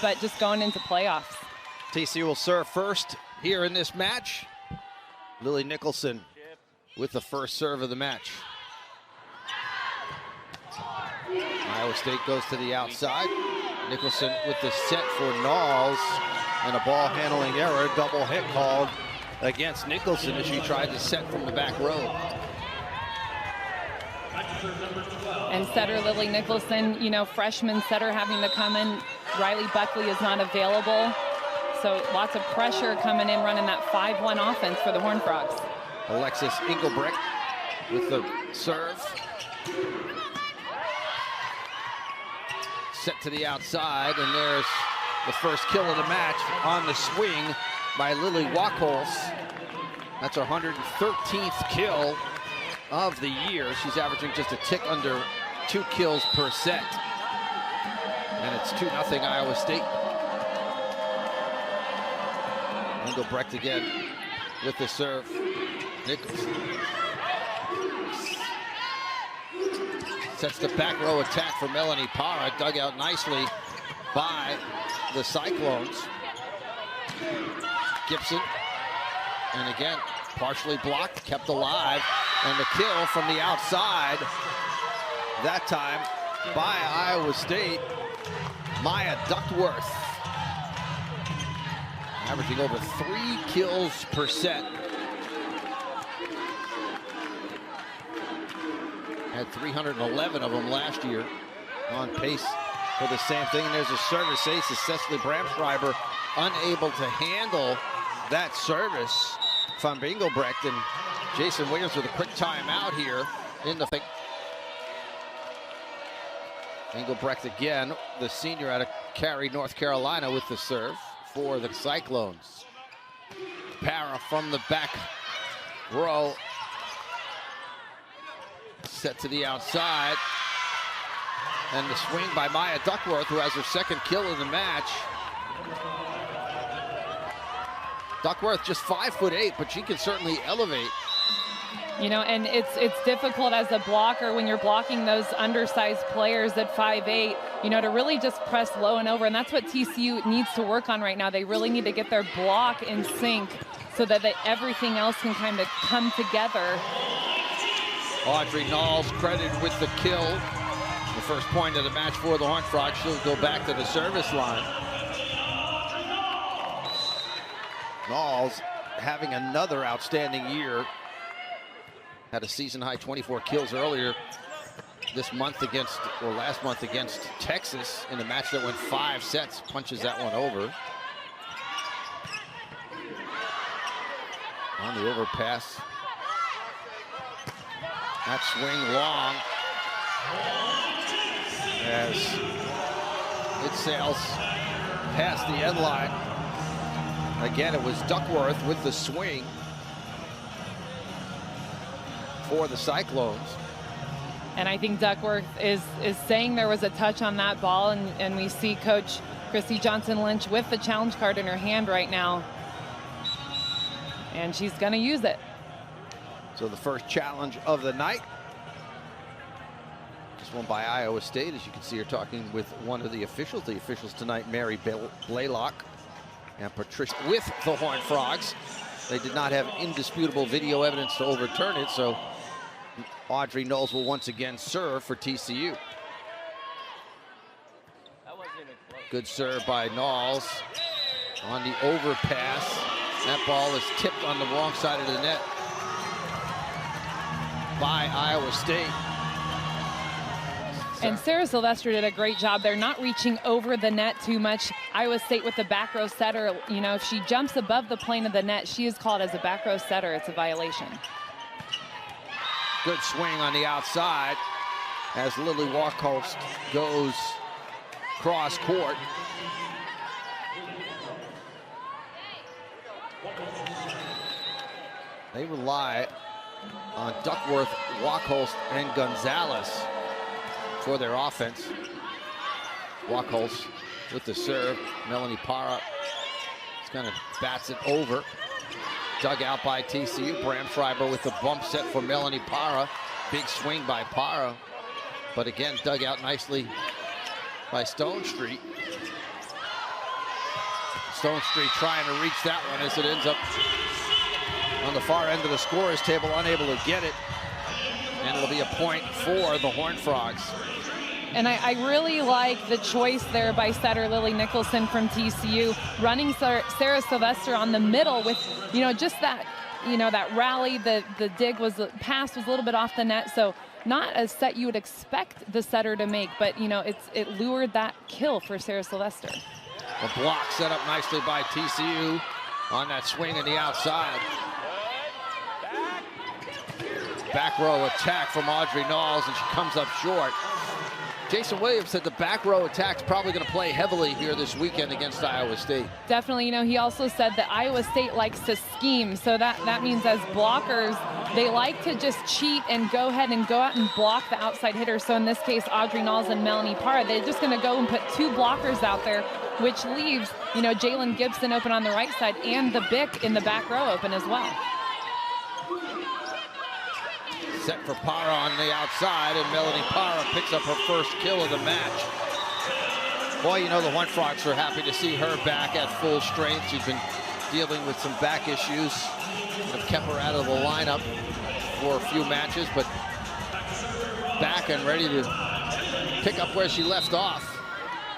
but just going into playoffs. TCU will serve first here in this match. Lily Nicholson with the first serve of the match. Iowa State goes to the outside. Nicholson with the set for Knowles, and a ball handling error, double hit called against Nicholson as she tried to set from the back row. And setter Lily Nicholson, you know, freshman setter having to come in. Riley Buckley is not available. So lots of pressure coming in, running that 5-1 offense for the Horned Frogs. Alexis Engelbrecht with the serve. Set to the outside, and there's the first kill of the match on the swing by Lily Wachholz. That's her 113th kill of the year. She's averaging just a tick under 2 kills per set. And it's 2-0 Iowa State. Engelbrecht again with the serve. Nicholson sets the back row attack for Melanie Parra, dug out nicely by the Cyclones. Gibson, and again, partially blocked, kept alive, and the kill from the outside, that time by Iowa State, Maya Duckworth. Averaging over 3 kills per set. Had 311 of them last year, on pace for the same thing. And there's a service ace as Cecily Bramschreiber unable to handle that service from Engelbrecht, and Jason Williams with a quick timeout here in the thing. Engelbrecht again, the senior out of Cary, North Carolina, with the serve for the Cyclones. Parra from the back row. Set to the outside. And the swing by Maya Duckworth, who has her second kill of the match. Duckworth just 5'8", but she can certainly elevate. You know, and it's difficult as a blocker when you're blocking those undersized players at 5'8", you know, to really just press low and over. And that's what TCU needs to work on right now. They really need to get their block in sync so that everything else can kind of come together. Audrey Knowles credited with the kill. The first point of the match for the Horned Frogs. She'll go back to the service line. Knowles having another outstanding year. Had a season-high 24 kills earlier this month against, or last month against Texas in a match that went 5 sets. Punches that one over. On the overpass. That swing long as it sails past the end line. Again, it was Duckworth with the swing for the Cyclones. And I think Duckworth is saying there was a touch on that ball, and we see Coach Christy Johnson-Lynch with the challenge card in her hand right now. And she's going to use it. So the first challenge of the night. This one by Iowa State, as you can see her talking with one of the officials. The officials tonight, Mary Blaylock and Patricia with the Horned Frogs. They did not have indisputable video evidence to overturn it, so Audrey Knowles will once again serve for TCU. Good serve by Knowles on the overpass. That ball is tipped on the wrong side of the net by Iowa State. And Sarah Sylvester did a great job there, not reaching over the net too much. Iowa State with the back row setter, you know, if she jumps above the plane of the net, she is called as a back row setter. It's a violation. Good swing on the outside as Lily Wachholz goes cross court. They rely on Duckworth, Wachholz, and Gonzalez for their offense. Wachholz with the serve. Melanie Parra just kind of bats it over. Dug out by TCU. Bramschreiber with the bump set for Melanie Parra. Big swing by Parra, but again dug out nicely by Stone Street. Stone Street trying to reach that one as it ends up on the far end of the scorer's table, unable to get it. And it'll be a point for the Horned Frogs. And I really like the choice there by setter Lily Nicholson from TCU, running Sarah Sylvester on the middle with, just that, that rally. The pass was a little bit off the net, so not a set you would expect the setter to make, but it lured that kill for Sarah Sylvester. A block set up nicely by TCU on that swing in the outside. Back row attack from Audrey Knowles, and she comes up short. Jason Williams said the back row attack's probably going to play heavily here this weekend against Iowa State. Definitely, he also said that Iowa State likes to scheme, so that means as blockers, they like to just cheat and go ahead and go out and block the outside hitter. So in this case, Audrey Knowles and Melanie Parra, they're just going to go and put two blockers out there, which leaves, Jalen Gibson open on the right side and the Bick in the back row open as well. Set for Parra on the outside, and Melanie Parra picks up her first kill of the match. Boy, the Horned Frogs are happy to see her back at full strength. She's been dealing with some back issues that have kept her out of the lineup for a few matches, but back and ready to pick up where she left off.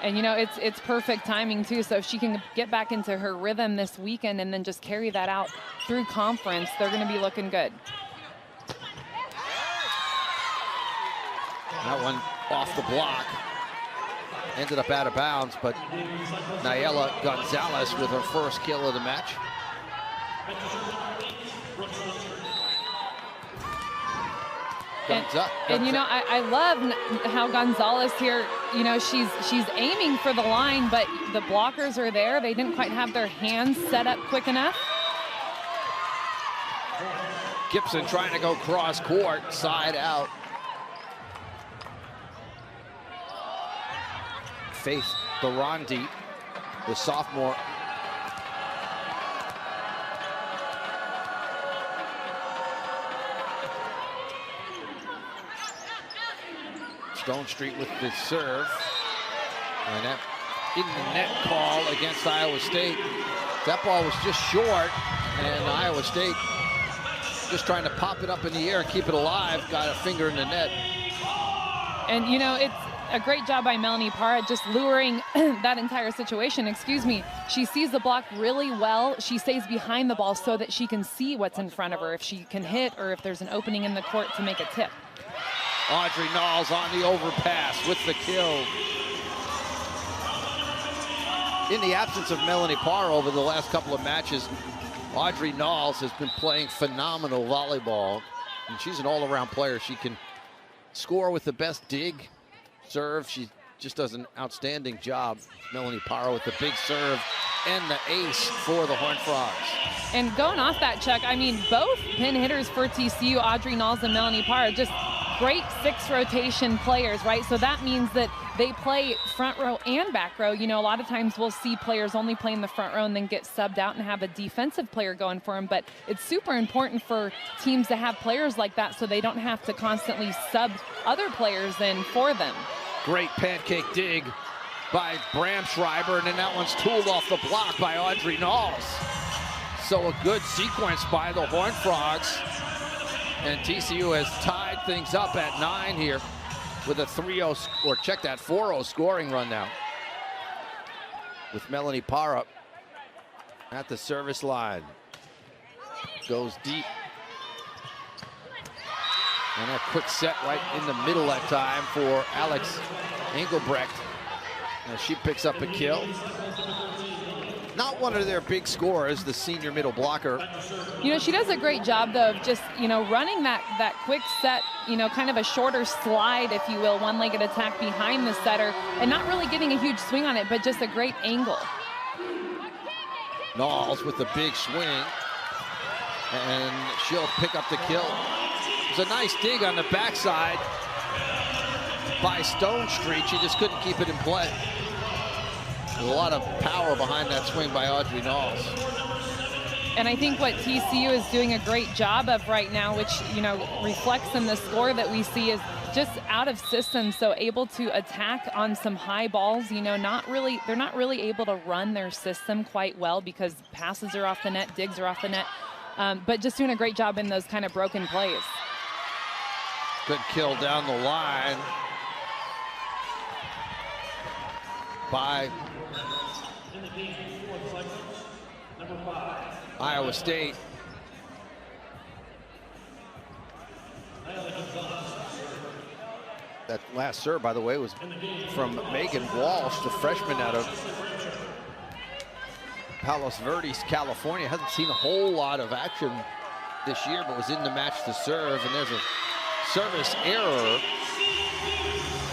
And it's perfect timing too, so if she can get back into her rhythm this weekend and then just carry that out through conference, they're going to be looking good. That one off the block. Ended up out of bounds, but Nayela Gonzalez with her first kill of the match. I love how Gonzalez here, she's aiming for the line, but the blockers are there. They didn't quite have their hands set up quick enough. Gibson trying to go cross court, side out. Faith Durandi, the sophomore. Stone Street with the serve. And that in the net call against Iowa State. That ball was just short, and Iowa State just trying to pop it up in the air and keep it alive, got a finger in the net. And it's a great job by Melanie Parra just luring that entire situation. She sees the block really well. She stays behind the ball so that she can see what's in front of her, if she can hit or if there's an opening in the court to make a tip. Audrey Knowles on the overpass with the kill. In the absence of Melanie Parra over the last couple of matches, Audrey Knowles has been playing phenomenal volleyball, and she's an all-around player. She can score with the best dig, serve. She just does an outstanding job. Melanie Parra with the big serve and the ace for the Horned Frogs. And going off that, Chuck, both pin hitters for TCU, Audrey Knowles and Melanie Parra, just great six rotation players, right? So that means that they play front row and back row. A lot of times we'll see players only play in the front row and then get subbed out and have a defensive player going for them. But it's super important for teams to have players like that so they don't have to constantly sub other players in for them. Great pancake dig by Bramschreiber, and then that one's tooled off the block by Audrey Knowles. So a good sequence by the Horned Frogs. And TCU has tied things up at 9 here with a 3-0, or check that, 4-0 scoring run now. With Melanie Parra at the service line. Goes deep. And a quick set right in the middle that time for Alex Engelbrecht. Now she picks up a kill. Not one of their big scorers, the senior middle blocker. She does a great job, though, of just, running that quick set, kind of a shorter slide, if you will, one-legged attack behind the setter, and not really getting a huge swing on it, but just a great angle. Knowles with the big swing, and she'll pick up the kill. It was a nice dig on the backside by Stone Street. She just couldn't keep it in play. There's a lot of power behind that swing by Audrey Knowles. And I think what TCU is doing a great job of right now, which reflects in the score that we see, is just out of system, so able to attack on some high balls. You know, they're not really able to run their system quite well because passes are off the net, digs are off the net, but just doing a great job in those kind of broken plays. Good kill down the line by Iowa State. That last serve, by the way, was from Megan Walsh, the freshman out of Palos Verdes, California. Hasn't seen a whole lot of action this year, but was in the match to serve. And there's a service error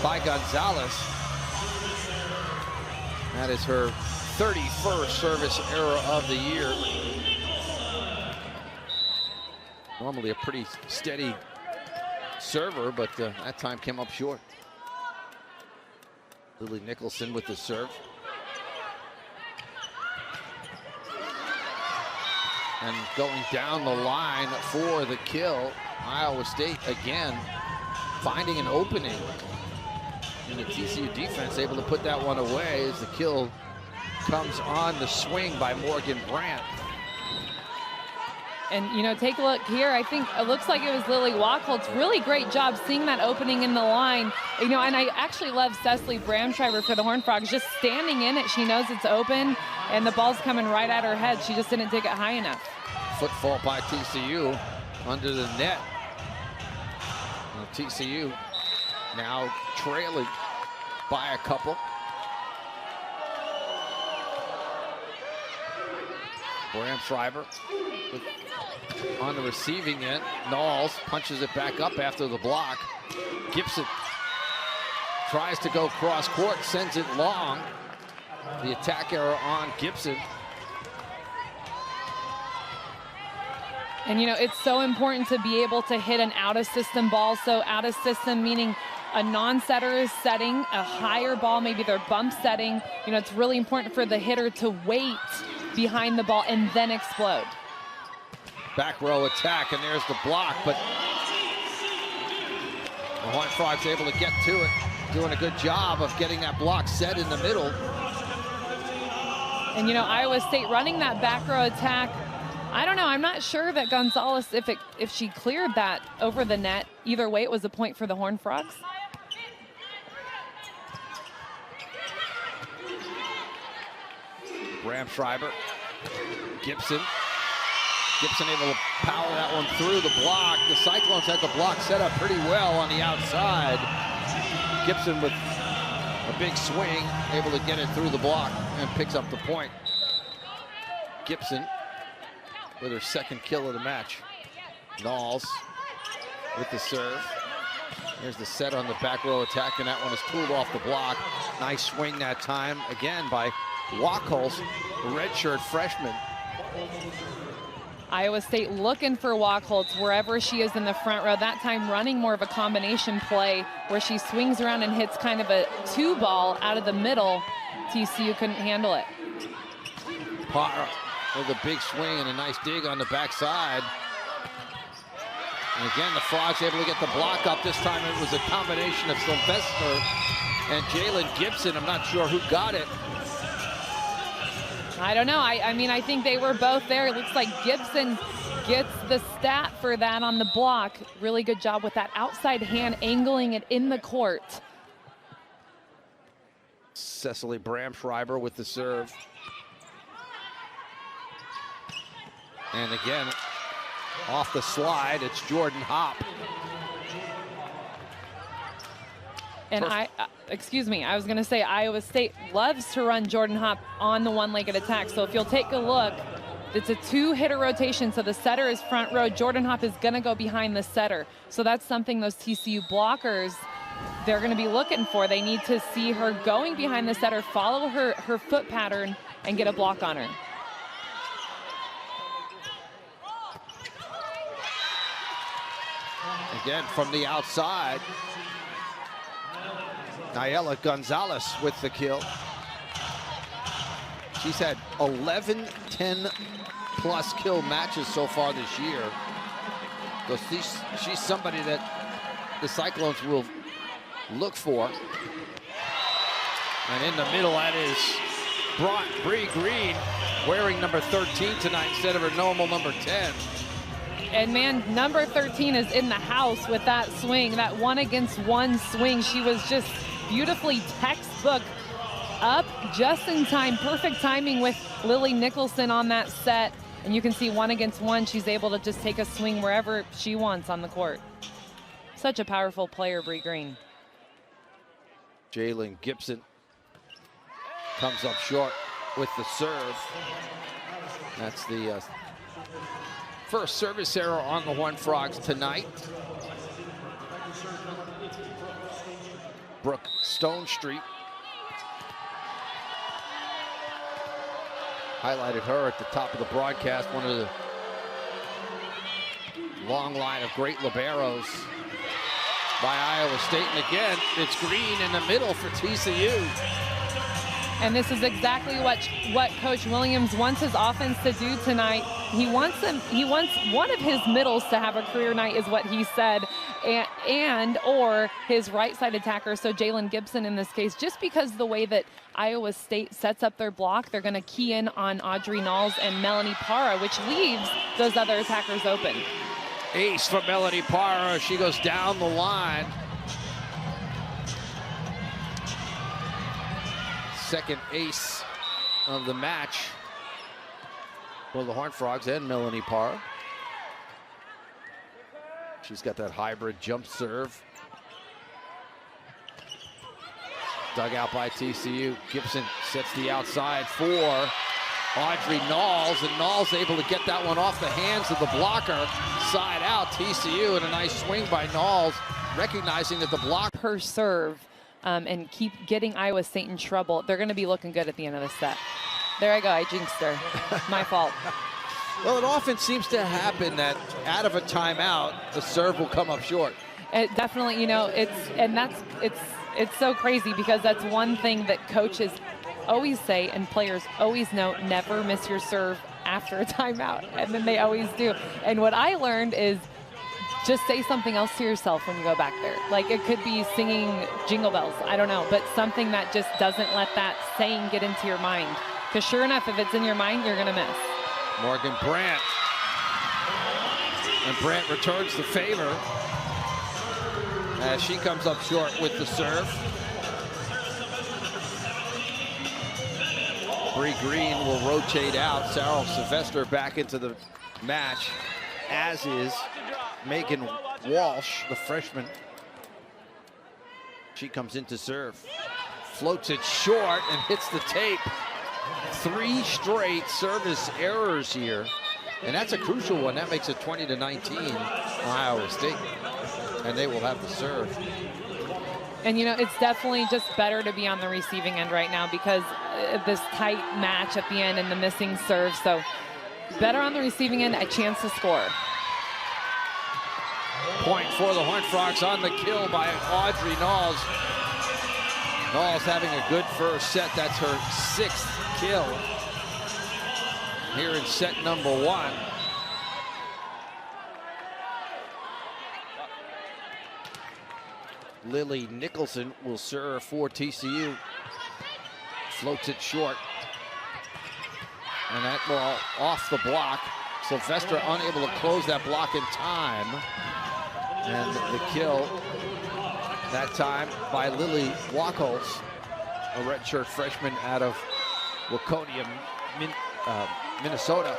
by Gonzalez. That is her 31st service error of the year. Normally a pretty steady server, but that time came up short. Lily Nicholson with the serve. And going down the line for the kill, Iowa State again finding an opening in the TCU defense, able to put that one away as the kill comes on the swing by Morgan Brandt. And, you know, take a look here. I think it looks like it was Lily Wachholtz. Really great job seeing that opening in the line. You know, and I actually love Cecily Bramschreiber for the Horned Frogs, just standing in it. She knows it's open, and the ball's coming right at her head. She just didn't dig it high enough. Foot fault by TCU under the net. TCU now trailing by a couple. Bramschreiber on the receiving end. Knowles punches it back up after the block. Gibson tries to go cross court, sends it long. The attack error on Gibson. And, you know, it's so important to be able to hit an out-of-system ball. So out-of-system meaning a non-setter is setting a higher ball, maybe they're bump setting. You know, it's really important for the hitter to wait behind the ball and then explode. Back row attack, and there's the block, but the Horned Frogs able to get to it, doing a good job of getting that block set in the middle. And, you know, Iowa State running that back row attack. I don't know, I'm not sure that Gonzalez, if she cleared that over the net. Either way, it was a point for the Horned Frogs. Bramschreiber, Gibson able to power that one through the block. The Cyclones had the block set up pretty well on the outside. Gibson with a big swing, able to get it through the block and picks up the point. Gibson with her second kill of the match. Knowles with the serve. There's the set on the back row attack, and that one is pulled off the block. Nice swing that time, again by Wachholtz, the redshirt freshman. Iowa State looking for Wachholtz wherever she is in the front row. That time running more of a combination play where she swings around and hits kind of a two ball out of the middle. TCU couldn't handle it. Parra with a big swing and a nice dig on the backside. And again, the Frogs able to get the block up. This time it was a combination of Sylvester and Jalen Gibson. I'm not sure who got it. I don't know. I mean, I think they were both there. It looks like Gibson gets the stat for that on the block. Really good job with that outside hand, angling it in the court. Cecily Bramschreiber with the serve. And again, off the slide, it's Jordan Hopp. And excuse me, I was gonna say Iowa State loves to run Jordan Hopp on the one-legged attack. So if you'll take a look, it's a two-hitter rotation. So the setter is front row. Jordan Hopp is gonna go behind the setter. So that's something those TCU blockers, they're gonna be looking for. They need to see her going behind the setter, follow her foot pattern, and get a block on her. Again, from the outside, Nayela Gonzalez with the kill. She's had 11 10-plus kill matches so far this year. So she's somebody that the Cyclones will look for. And in the middle, that is Bree Green, wearing number 13 tonight instead of her normal number 10. And man, number 13 is in the house with that swing, that 1-against-1 swing. She was just beautifully textbook up just in time. Perfect timing with Lily Nicholson on that set. And you can see 1-against-1, she's able to just take a swing wherever she wants on the court. Such a powerful player, Bree Green. Jalen Gibson comes up short with the serve. That's the first service error on the Horned Frogs tonight. Brooke Stonestreet highlighted her at the top of the broadcast. One of the long line of great liberos by Iowa State. And again, it's Green in the middle for TCU. And this is exactly what Coach Williams wants his offense to do tonight. He wants one of his middles to have a career night, is what he said, or his right side attacker, so Jalen Gibson in this case, just because the way that Iowa State sets up their block, they're going to key in on Audrey Knowles and Melanie Parra, which leaves those other attackers open. Ace for Melanie Parra. She goes down the line. Second ace of the match for the Horned Frogs and Melanie Parra. She's got that hybrid jump serve. Dug out by TCU. Gibson sets the outside for Audrey Knowles, and Knowles able to get that one off the hands of the blocker. Side out, TCU, and a nice swing by Knowles, recognizing that the block per serve. And keep getting Iowa State in trouble. They're going to be looking good at the end of the set. There I go, I jinxed her. My fault. Well, it often seems to happen that out of a timeout, the serve will come up short. It definitely, it's so crazy, because that's one thing that coaches always say and players always know: never miss your serve after a timeout. And then they always do. And what I learned is, just say something else to yourself when you go back there. Like, it could be singing Jingle Bells, I don't know, but something that just doesn't let that saying get into your mind. Because sure enough, if it's in your mind, you're gonna miss. Morgan Brandt. And Brandt returns the favor as she comes up short with the serve. Bree Green will rotate out. Sarah Sylvester back into the match, as is Megan Walsh, the freshman. She comes in to serve. Floats it short and hits the tape. 3 straight service errors here. And that's a crucial one. That makes it 20-19 Iowa State. And they will have the serve. And it's definitely just better to be on the receiving end right now, because this tight match at the end and the missing serve. So better on the receiving end, a chance to score. Point for the Horned Frogs on the kill by Audrey Knowles. Knowles having a good first set. That's her 6th kill here in set number 1. Lily Nicholson will serve for TCU. Floats it short. And that ball off the block. Sylvester unable to close that block in time. And the kill that time by Lily Wachholz, a redshirt freshman out of Waconia, Minnesota.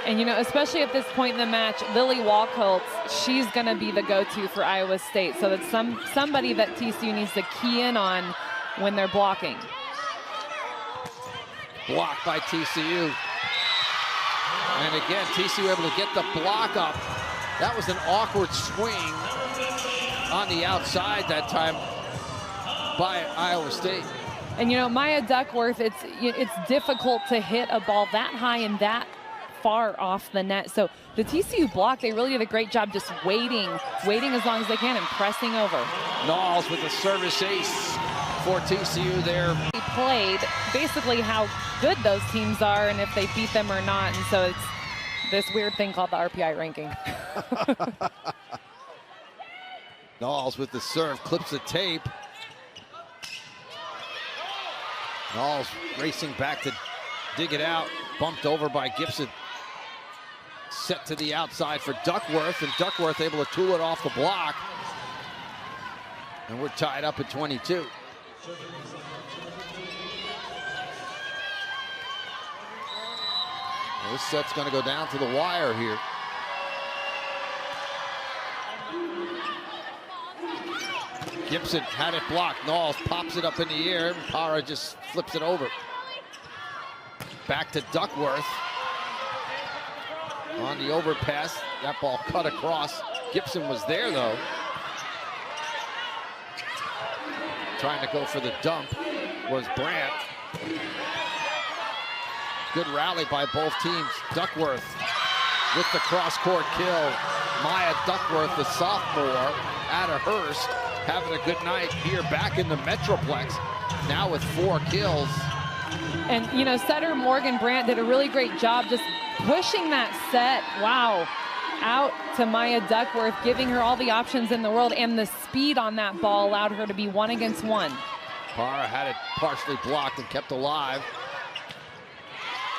And especially at this point in the match, Lily Wachholz, she's going to be the go-to for Iowa State. So that's somebody that TCU needs to key in on when they're blocking. Blocked by TCU. And again, TCU able to get the block up. That was an awkward swing on the outside that time by Iowa State. And Maya Duckworth, it's difficult to hit a ball that high and that far off the net. So the TCU block, they really did a great job just waiting as long as they can and pressing over. Knowles with a service ace for TCU there. They played basically how good those teams are and if they beat them or not. And so it's this weird thing called the RPI ranking. Knowles with the serve, clips the tape. Knowles racing back to dig it out, bumped over by Gibson. Set to the outside for Duckworth, and Duckworth able to tool it off the block. And we're tied up at 22. Well, this set's going to go down to the wire here. Gibson had it blocked. Knowles pops it up in the air. Para just flips it over. Back to Duckworth. On the overpass. That ball cut across. Gibson was there, though. Trying to go for the dump was Brandt. Good rally by both teams. Duckworth with the cross-court kill. Maya Duckworth, the sophomore, out of Hearst, having a good night here back in the Metroplex, now with 4 kills. And, you know, setter Morgan Brandt did a really great job just pushing that set, wow, out to Maya Duckworth, giving her all the options in the world, and the speed on that ball allowed her to be 1 against 1. Para had it partially blocked and kept alive.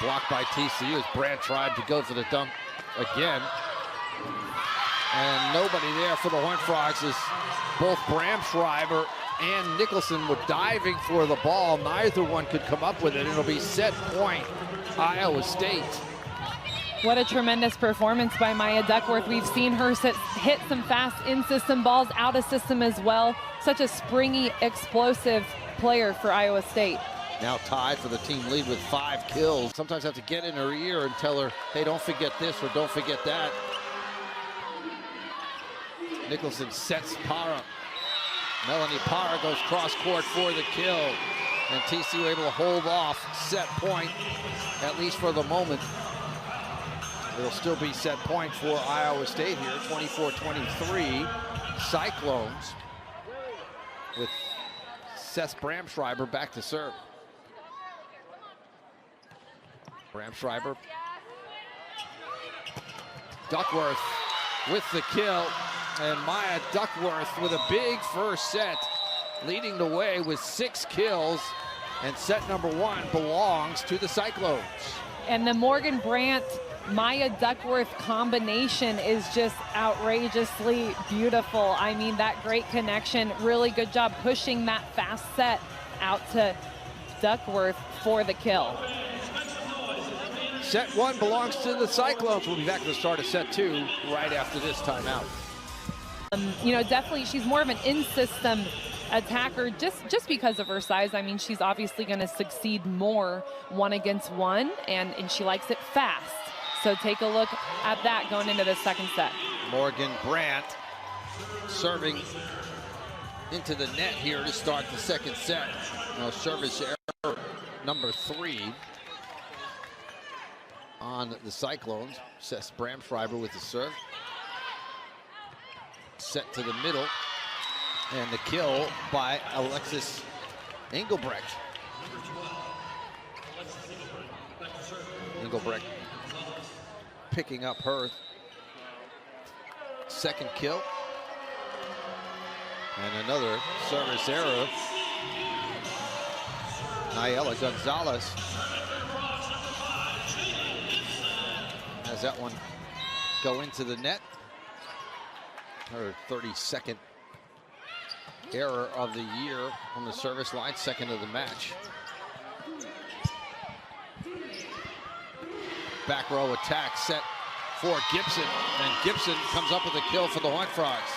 Blocked by TCU as Brandt tried to go for the dump again. And nobody there for the Horned Frogs as both Bramschreiber and Nicholson were diving for the ball. Neither one could come up with it. It'll be set point, Iowa State. What a tremendous performance by Maya Duckworth. We've seen her hit some fast in-system balls, out of system as well. Such a springy, explosive player for Iowa State. Now tied for the team lead with 5 kills. Sometimes have to get in her ear and tell her, hey, don't forget this or don't forget that. Nicholson sets Para. Melanie Para goes cross-court for the kill. And TCU able to hold off set point, at least for the moment. It'll still be set point for Iowa State here, 24-23. Cyclones with Seth Bramschreiber back to serve. Bramschreiber. Duckworth with the kill. And Maya Duckworth with a big first set, leading the way with 6 kills. And set number 1 belongs to the Cyclones. And the Morgan Brandt Maya Duckworth combination is just outrageously beautiful. I mean, that great connection, really good job pushing that fast set out to Duckworth for the kill. Set 1 belongs to the Cyclones. We'll be back to the start of set 2 right after this timeout. You know, definitely she's more of an in-system attacker just because of her size. I mean, she's obviously going to succeed more 1 against 1, and she likes it fast. So take a look at that going into the second set. Morgan Brandt serving into the net here to start the second set. Now service error number 3 on the Cyclones. Seth Bramschreiber with the serve. Set to the middle. And the kill by Alexis Engelbrecht. Engelbrecht picking up her second kill. And another service error. Nayela Gonzalez has that one go into the net. Her 32nd error of the year on the service line, second of the match. Back row attack set for Gibson, and Gibson comes up with a kill for the Horned Frogs.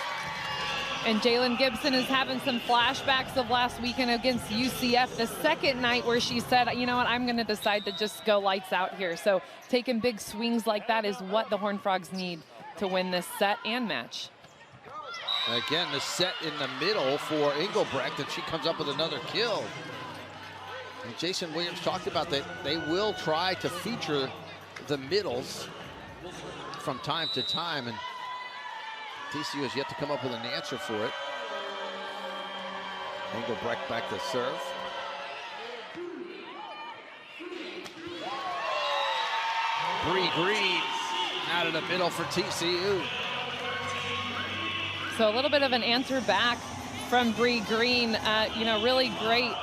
And Jalen Gibson is having some flashbacks of last weekend against UCF, the second night where she said, you know what, I'm going to decide to just go lights out here. So taking big swings like that is what the Horned Frogs need to win this set and match. Again, the set in the middle for Engelbrecht, and she comes up with another kill. And Jason Williams talked about that they will try to feature the middles from time to time, and TCU has yet to come up with an answer for it. Engelbrecht back to serve. Bree Green out of the middle for TCU. So a little bit of an answer back from Bree Green. You know, really great,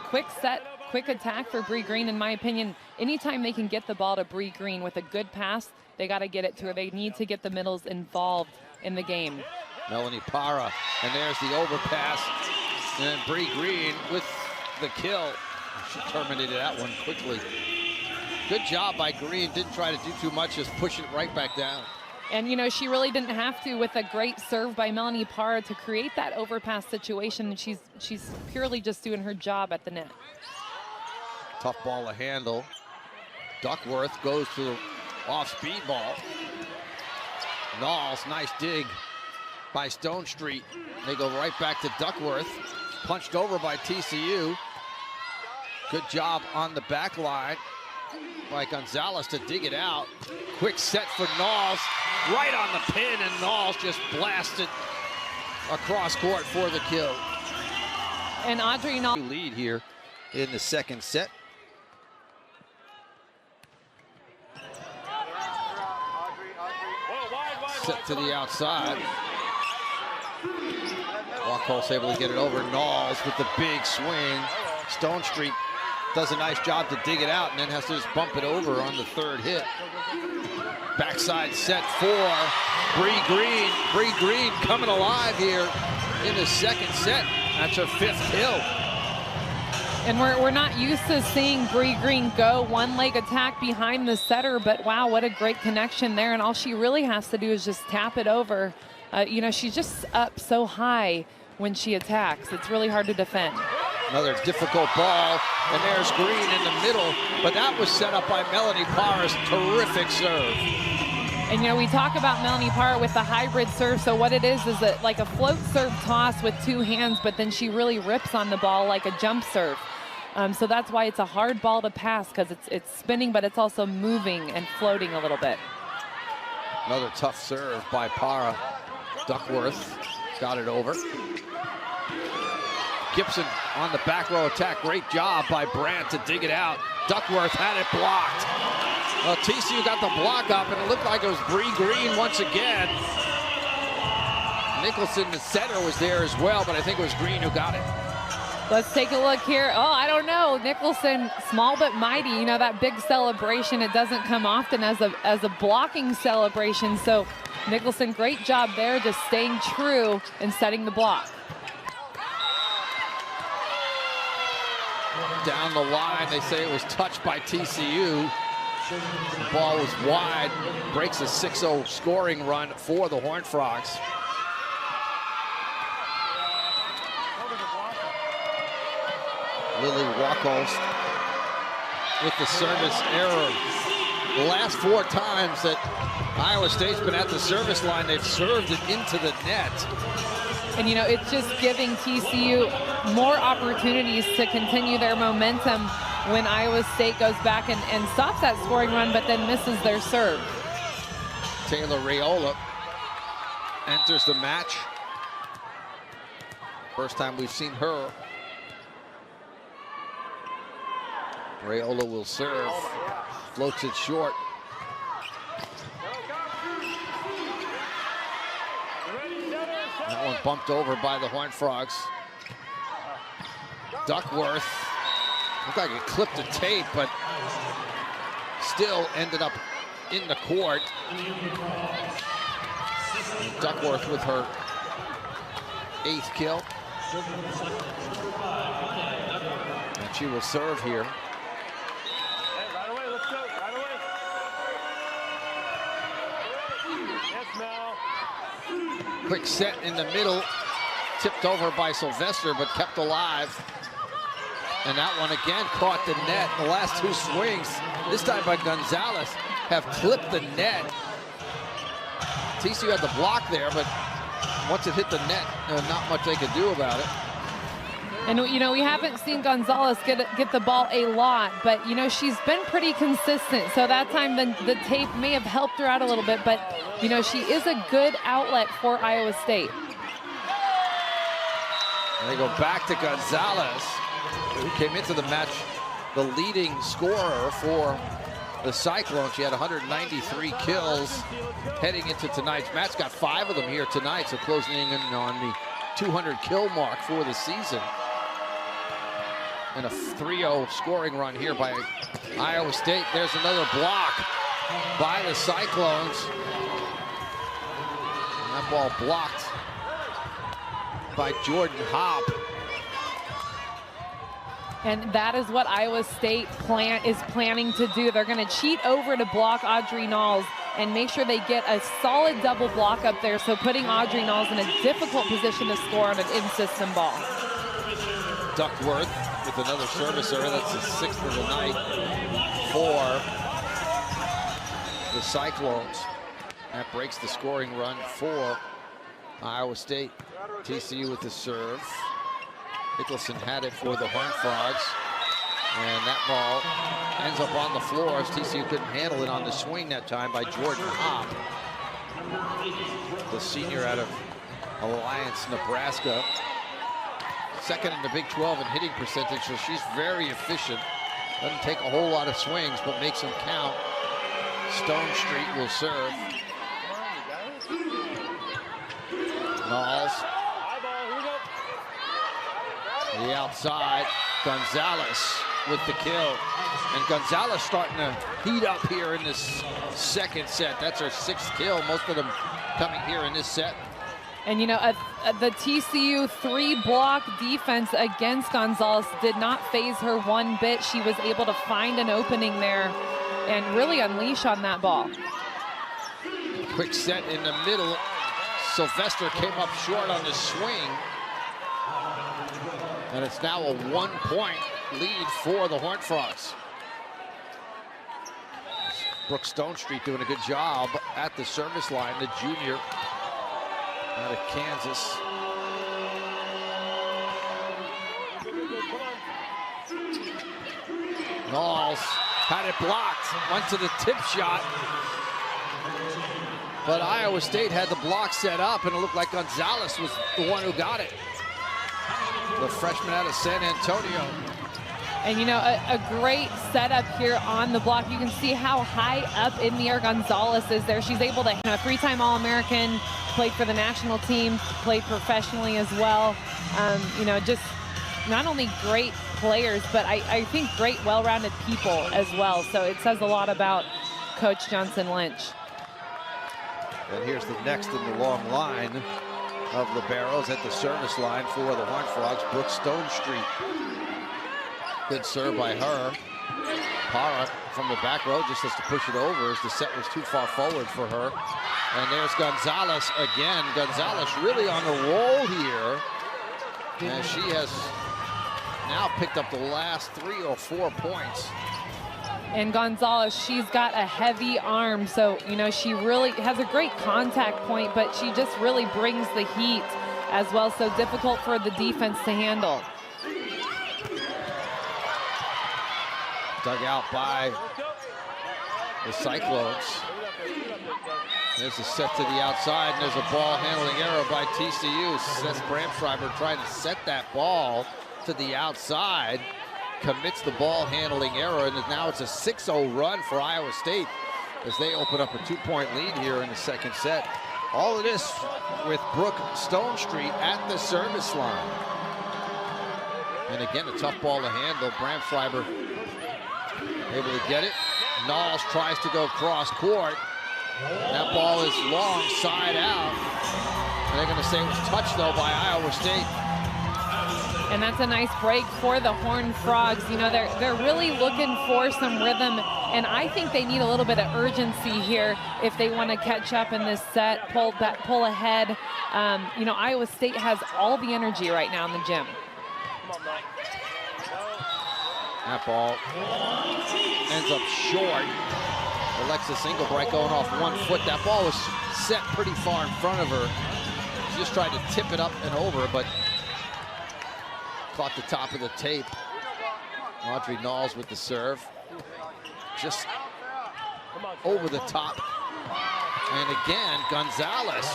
quick attack for Bree Green, in my opinion. Anytime they can get the ball to Bree Green with a good pass, they got to get it to her. They need to get the middles involved in the game. Melanie Parra, and there's the overpass. And then Bree Green with the kill. She terminated that one quickly. Good job by Green. Didn't try to do too much, just push it right back down. And, you know, she really didn't have to, with a great serve by Melanie Parra to create that overpass situation. She's purely just doing her job at the net. Tough ball to handle. Duckworth goes to the off-speed ball. Knowles, nice dig by Stone Street. They go right back to Duckworth. Punched over by TCU. Good job on the back line by Gonzalez to dig it out. Quick set for Knowles, right on the pin, and Knowles just blasted across court for the kill. And Audrey Knowles lead here in the second set. Set to the outside. Walkholz able to get it over. Knowles with the big swing. Stone Street does a nice job to dig it out and then has to just bump it over on the third hit. Backside set for Bree Green. Bree Green coming alive here in the second set. That's her fifth kill. And we're not used to seeing Bree Green go one-leg attack behind the setter, but wow, what a great connection there. And all she really has to do is just tap it over. You know, she's just up so high when she attacks. It's really hard to defend. Another difficult ball, and there's Green in the middle, but that was set up by Melanie Parra's terrific serve. And, you know, we talk about Melanie Parra with the hybrid serve, so what it is like a float serve toss with two hands, but then she really rips on the ball like a jump serve. So that's why it's a hard ball to pass, because it's spinning, but it's also moving and floating a little bit. Another tough serve by Parra. Duckworth got it over. Gibson on the back row attack. Great job by Brandt to dig it out. Duckworth had it blocked. Well, TCU got the block up, and it looked like it was Bree Green once again. Nicholson, the center, was there as well, but I think it was Green who got it. Let's take a look here. Oh, I don't know. Nicholson, small but mighty. You know, that big celebration, it doesn't come often as a blocking celebration. So Nicholson, great job there, just staying true and setting the block. Down the line, they say it was touched by TCU. The ball was wide, breaks a 6-0 scoring run for the Horned Frogs. Lily Walkholz with the service error. The last 4 times that Iowa State's been at the service line, they've served it into the net. And, you know, it's just giving TCU more opportunities to continue their momentum when Iowa State goes back and stops that scoring run, but then misses their serve. Taylor Raiola enters the match. First time we've seen her. Raiola will serve. Floats it short. That one bumped over by the Horned Frogs. Duckworth looked like it clipped the tape, but still ended up in the court. And Duckworth with her 8th kill. And she will serve here. Right away, let's go, right away. Yes, Mel. Quick set in the middle, tipped over by Sylvester, but kept alive. And that one again caught the net. The last 2 swings, this time by Gonzalez, have clipped the net. TCU had the block there, but once it hit the net, not much they could do about it. And, you know, we haven't seen Gonzalez get the ball a lot, but, you know, she's been pretty consistent. So that time the tape may have helped her out a little bit, but, you know, she is a good outlet for Iowa State. And they go back to Gonzalez, who came into the match the leading scorer for the Cyclones. She had 193 kills heading into tonight's match. Got 5 of them here tonight, so closing in on the 200 kill mark for the season. And a 3-0 scoring run here by Iowa State. There's another block by the Cyclones. And that ball blocked by Jordan Hopp. And that is what Iowa State is planning to do. They're going to cheat over to block Audrey Knowles and make sure they get a solid double block up there, so putting Audrey Knowles in a difficult position to score on an in-system ball. Duckworth with another service error. That's the 6th of the night for the Cyclones. That breaks the scoring run for Iowa State. TCU with the serve. Nicholson had it for the Horned Frogs. And that ball ends up on the floor as TCU couldn't handle it on the swing that time by Jordan Hopp, the senior out of Alliance, Nebraska. Second in the Big 12 in hitting percentage, so she's very efficient. Doesn't take a whole lot of swings, but makes them count. Stone Street will serve. Knowles. The outside. Gonzalez with the kill. And Gonzalez starting to heat up here in this second set. That's her 6th kill, most of them coming here in this set. And you know, the TCU 3-block defense against Gonzalez did not phase her one bit. She was able to find an opening there and really unleash on that ball. Quick set in the middle. Sylvester came up short on the swing. And it's now a 1-point lead for the Horned Frogs. Brooke Stonestreet doing a good job at the service line, the junior out of Kansas. Knowles had it blocked, went to the tip shot. But Iowa State had the block set up, and it looked like Gonzalez was the one who got it. The freshman out of San Antonio. And you know, a great setup here on the block. You can see how high up in the air Gonzalez is there. She's able to, a 3-time All-American, played for the national team, played professionally as well. You know, just not only great players, but I think great, well-rounded people as well. So it says a lot about Coach Johnson Lynch. And here's the next in the long line of liberos at the service line for the Horned Frogs, Brooke Stonestreet. Good serve by her. Para from the back row just has to push it over as the set was too far forward for her. And there's Gonzalez again. Gonzalez really on the roll here. And she has now picked up the last 3 or 4 points. And Gonzalez, she's got a heavy arm, so, you know, she really has a great contact point, but she just really brings the heat as well, so difficult for the defense to handle. Dug out by the Cyclones. There's a set to the outside, and there's a ball handling error by TCU. Seth Bramschreiber trying to set that ball to the outside. Commits the ball handling error, and now it's a 6-0 run for Iowa State as they open up a 2-point lead here in the second set. All of this with Brooke Stonestreet at the service line. And again, a tough ball to handle. Bramschreiber able to get it. Knowles tries to go cross court. That ball is long side out. And they're going to say it was touched though by Iowa State. And that's a nice break for the Horned Frogs. You know, they're really looking for some rhythm, and I think they need a little bit of urgency here if they want to catch up in this set, pull ahead. You know, Iowa State has all the energy right now in the gym. That ball ends up short. Alexis Engelbright going off 1 foot. That ball was set pretty far in front of her. She just tried to tip it up and over, but caught the top of the tape. Audrey Knowles with the serve. Just over the top. And again, Gonzalez.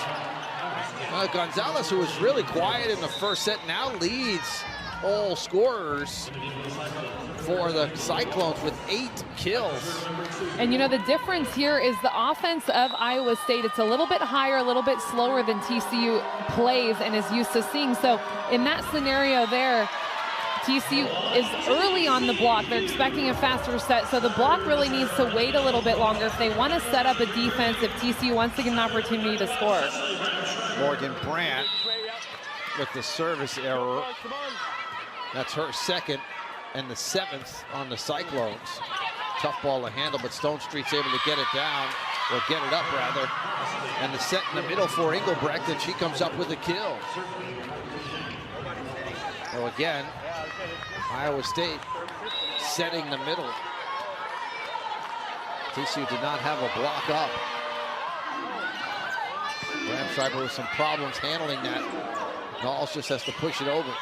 Gonzalez, who was really quiet in the first set, now leads all scorers for the Cyclones with 8 kills. And you know, the difference here is the offense of Iowa State. It's a little bit higher, a little bit slower than TCU plays and is used to seeing. So in that scenario there, TCU is early on the block. They're expecting a faster set, so the block really needs to wait a little bit longer if they want to set up a defense, if TCU wants to get an opportunity to score. Morgan Brandt with the service error. That's her second and the 7th on the Cyclones. Tough ball to handle, but Stone Street's able to get it down, or get it up rather. And the set in the middle for Engelbrecht, and she comes up with a kill. So again, Iowa State setting the middle. TCU did not have a block up. Ramschreiber with some problems handling that. Knowles just has to push it over.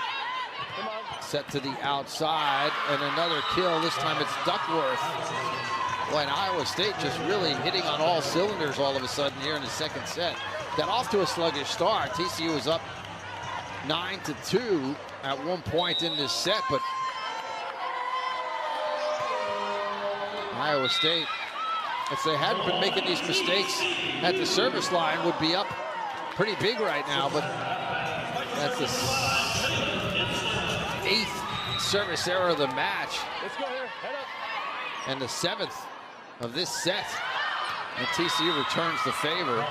Set to the outside, and another kill. This time it's Duckworth. Boy, and Iowa State just really hitting on all cylinders all of a sudden here in the second set. Got off to a sluggish start. TCU was up 9-2 at one point in this set, but Iowa State, if they hadn't been making these mistakes at the service line, would be up pretty big right now. But that's the 8th service error of the match. Let's go here. Head up. And the 7th of this set. And TCU returns the favor.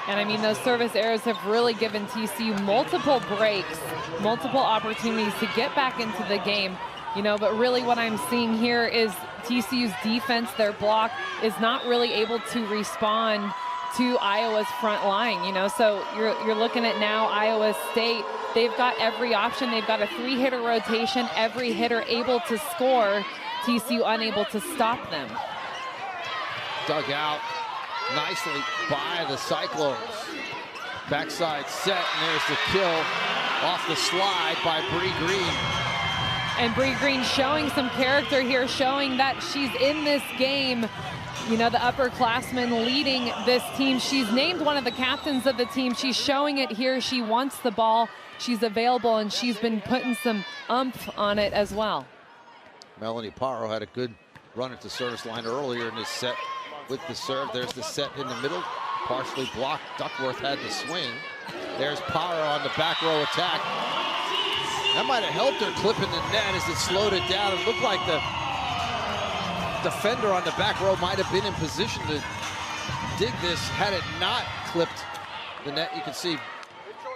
And I mean, those service errors have really given TCU multiple breaks, multiple opportunities to get back into the game. You know, but really what I'm seeing here is TCU's defense, their block, is not really able to respond to Iowa's front line, you know. So you're looking at now Iowa State, they've got every option. They've got a 3-hitter rotation, every hitter able to score, TCU unable to stop them. Dug out nicely by the Cyclones. Backside set, and there's the kill off the slide by Bree Green. And Bree Green showing some character here, showing that she's in this game. You know, the upperclassmen leading this team. She's named one of the captains of the team. She's showing it here. She wants the ball. She's available, and she's been putting some oomph on it as well. Melanie Parro had a good run at the service line earlier in this set with the serve. There's the set in the middle, partially blocked. Duckworth had the swing. There's Parro on the back row attack. That might have helped her clipping the net as it slowed it down. It looked like the defender on the back row might have been in position to dig this had it not clipped the net. You can see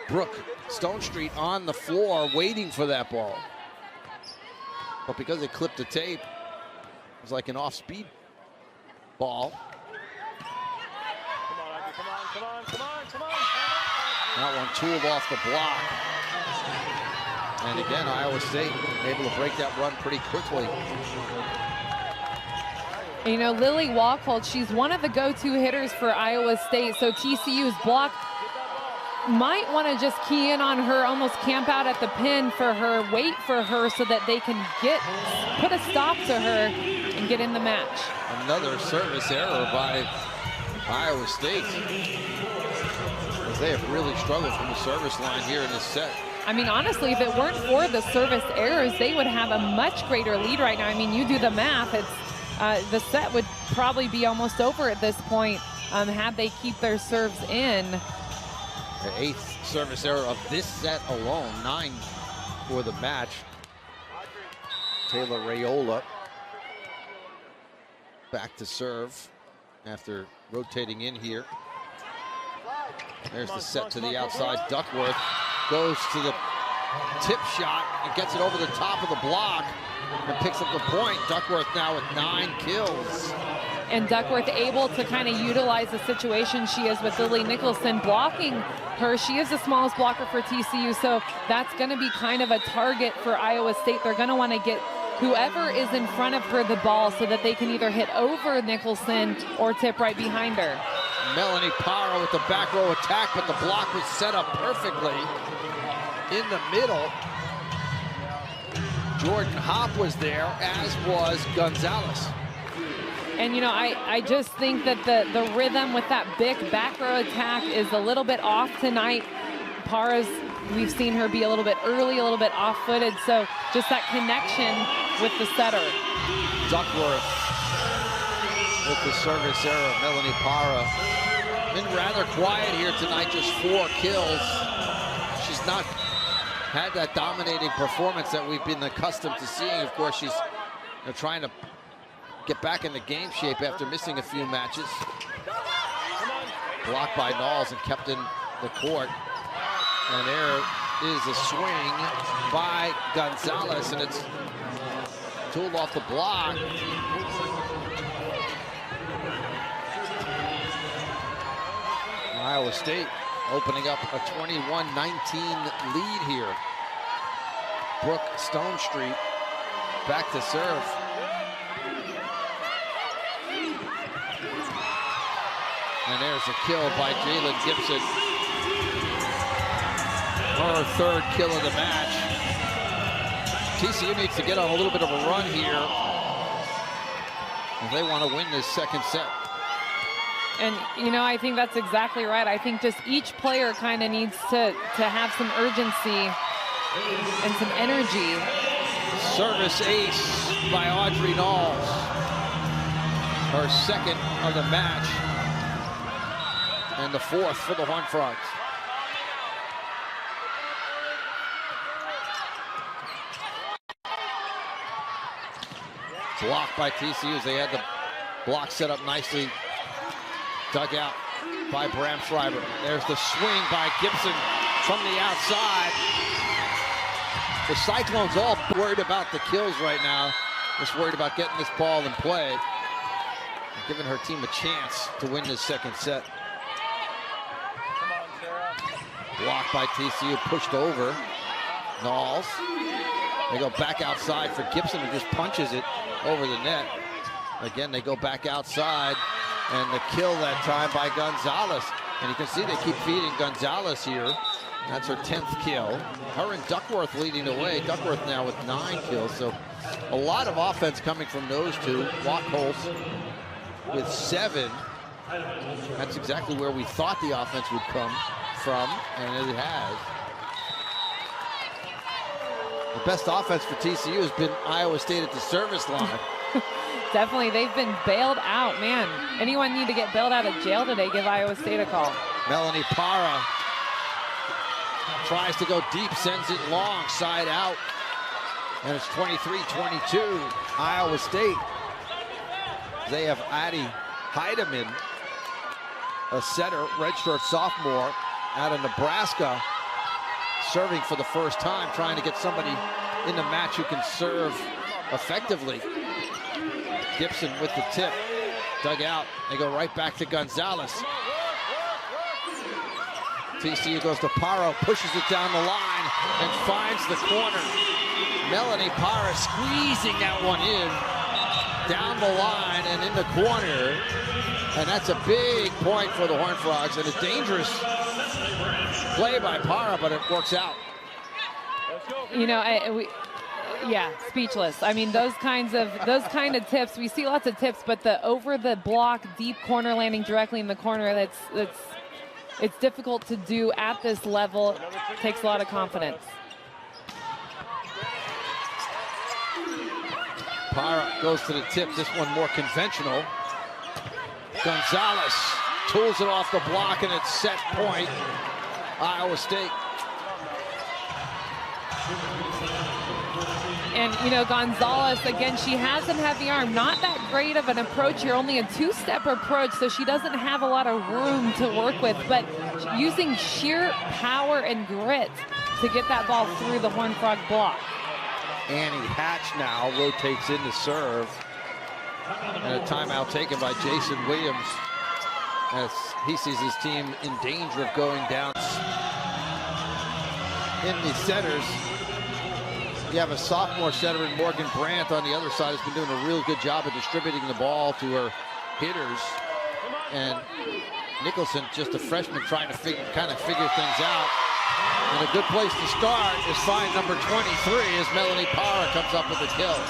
Brooke Stone Street on the floor waiting for that ball. But because it clipped the tape, it was like an off-speed ball. Come on. That one tooled off the block. And again, Iowa State able to break that run pretty quickly. You know, Lily Wachold, she's one of the go-to hitters for Iowa State, so TCU's block might want to just key in on her, almost camp out at the pin for her, wait for her so that they can put a stop to her and get in the match. Another service error by Iowa State. They have really struggled from the service line here in this set. I mean, honestly, if it weren't for the service errors, they would have a much greater lead right now. I mean, you do the math, it's the set would probably be almost over at this point had they keep their serves in. The 8th service error of this set alone, 9 for the match. Taylor Raiola back to serve after rotating in here. There's the set to the outside. Duckworth goes to the tip shot and gets it over the top of the block and picks up the point. Duckworth now with 9 kills. And Duckworth able to kind of utilize the situation she is with Lily Nicholson blocking her. She is the smallest blocker for TCU, so that's going to be kind of a target for Iowa State. They're going to want to get whoever is in front of her the ball so that they can either hit over Nicholson or tip right behind her. Melanie Parro with the back row attack, but the block was set up perfectly in the middle. Jordan Hopp was there, as was Gonzalez. And, you know, I just think that the rhythm with that big back row attack is a little bit off tonight. Parra's we've seen her be a little bit early, a little bit off-footed. So just that connection with the setter. Duckworth with the service error. Melanie Parra been rather quiet here tonight, just 4 kills. She's not had that dominating performance that we've been accustomed to seeing. Of course, she's trying to get back into game shape after missing a few matches. Blocked by Knowles and kept in the court. And there is a swing by Gonzalez, and it's tooled off the block. Iowa State opening up a 21-19 lead here. Brooke Stonestreet back to serve. And there's a kill by Jalen Gibson. Her 3rd kill of the match. TCU needs to get on a little bit of a run here if they want to win this 2nd set. And, you know, I think that's exactly right. I think just each player kind of needs to have some urgency and some energy. Service ace by Audrey Knowles. Her 2nd of the match. And the 4th for the Horned Frogs. Blocked by TCU as they had the block set up nicely. Dug out by Bram Schreiber. There's the swing by Gibson from the outside. The Cyclones all worried about the kills right now. Just worried about getting this ball in play. And giving her team a chance to win this 2nd set. Blocked by TCU, pushed over. Knowles. They go back outside for Gibson, who just punches it over the net. Again, they go back outside, and the kill that time by Gonzalez. And you can see they keep feeding Gonzalez here. That's her 10th kill. Her and Duckworth leading the way. Duckworth now with 9 kills, so a lot of offense coming from those two. Wachtholz with 7. That's exactly where we thought the offense would come from, and it has. The best offense for TCU has been Iowa State at the service line. Definitely, they've been bailed out. Man, anyone need to get bailed out of jail today, give Iowa State a call. Melanie Parra tries to go deep, sends it long, side out. And it's 23-22, Iowa State. They have Addie Heidemann, a setter, redshirt sophomore out of Nebraska, serving for the first time, trying to get somebody in the match who can serve effectively. Gibson with the tip, dug out. They go right back to Gonzalez. TCU goes to Parra, pushes it down the line and finds the corner. Melanie Parra squeezing that one in, down the line and in the corner. And that's a big point for the Horned Frogs, and a dangerous play by Parra, but it works out. You know, yeah, speechless. I mean, those kind of tips, we see lots of tips, but the over the block, deep corner landing directly in the corner, it's difficult to do at this level. It takes a lot of confidence. Parra goes to the tip, this one more conventional. Gonzalez tools it off the block, and it's set point, Iowa State. And, you know, Gonzalez, again, she has some heavy arm. Not that great of an approach here, only a 2-step approach, so she doesn't have a lot of room to work with. But using sheer power and grit to get that ball through the Horned Frog block. Annie Hatch now rotates in to serve. And a timeout taken by Jason Williams as he sees his team in danger of going down. In the setters, you have a sophomore setter in Morgan Brandt on the other side, has been doing a real good job of distributing the ball to her hitters. And Nicholson, just a freshman, trying to figure things out. And a good place to start is find number 23 as Melanie Parra comes up with a kill.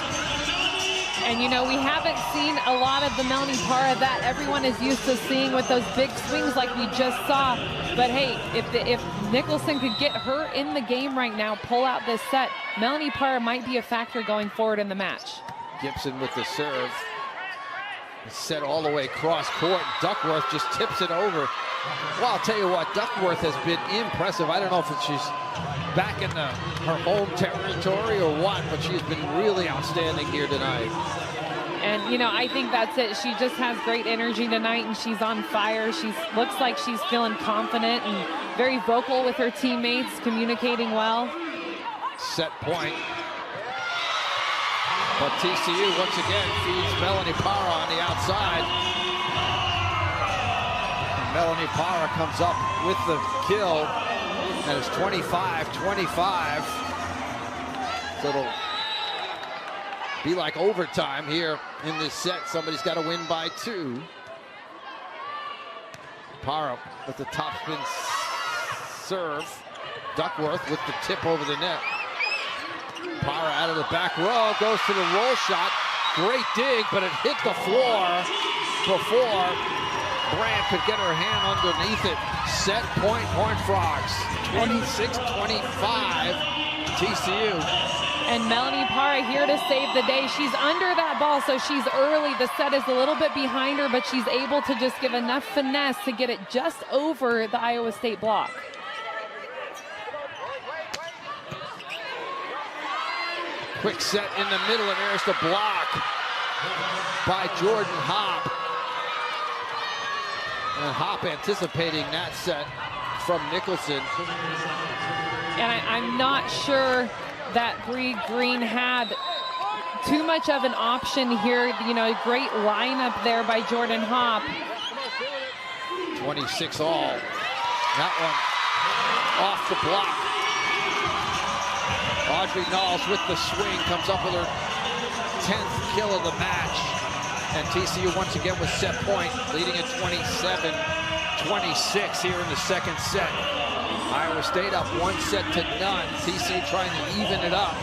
And, you know, we haven't seen a lot of the Melanie Parra that everyone is used to seeing with those big swings like we just saw. But, hey, if Nicholson could get her in the game right now, pull out this set, Melanie Parra might be a factor going forward in the match. Gibson with the serve. Set all the way across court. Duckworth just tips it over. Well, I'll tell you what, Duckworth has been impressive. I don't know if she's back in her home territory or what, but she's been really outstanding here tonight. And, you know, I think that's it. She just has great energy tonight, and she's on fire. She looks like she's feeling confident and very vocal with her teammates, communicating well. Set point. But TCU once again feeds Melanie Parra on the outside. And Melanie Parra comes up with the kill. And it's 25-25. So it'll be like overtime here in this set. Somebody's got to win by 2. Parra with the topspin serve. Duckworth with the tip over the net. Parra out of the back row, goes to the roll shot. Great dig, but it hit the floor before Brandt could get her hand underneath it. Set point, Horned Frogs. 26-25, TCU. And Melanie Parra here to save the day. She's under that ball, so she's early. The set is a little bit behind her, but she's able to just give enough finesse to get it just over the Iowa State block. Quick set in the middle, and there's the block by Jordan Hopp. And Hopp anticipating that set from Nicholson. And I'm not sure that Bree Green had too much of an option here. You know, a great lineup there by Jordan Hopp. 26 all. That one off the block. Audrey Knowles with the swing, comes up with her 10th kill of the match. And TCU once again with set point, leading at 27-26 here in the second set. Iowa State up 1-0. TCU trying to even it up.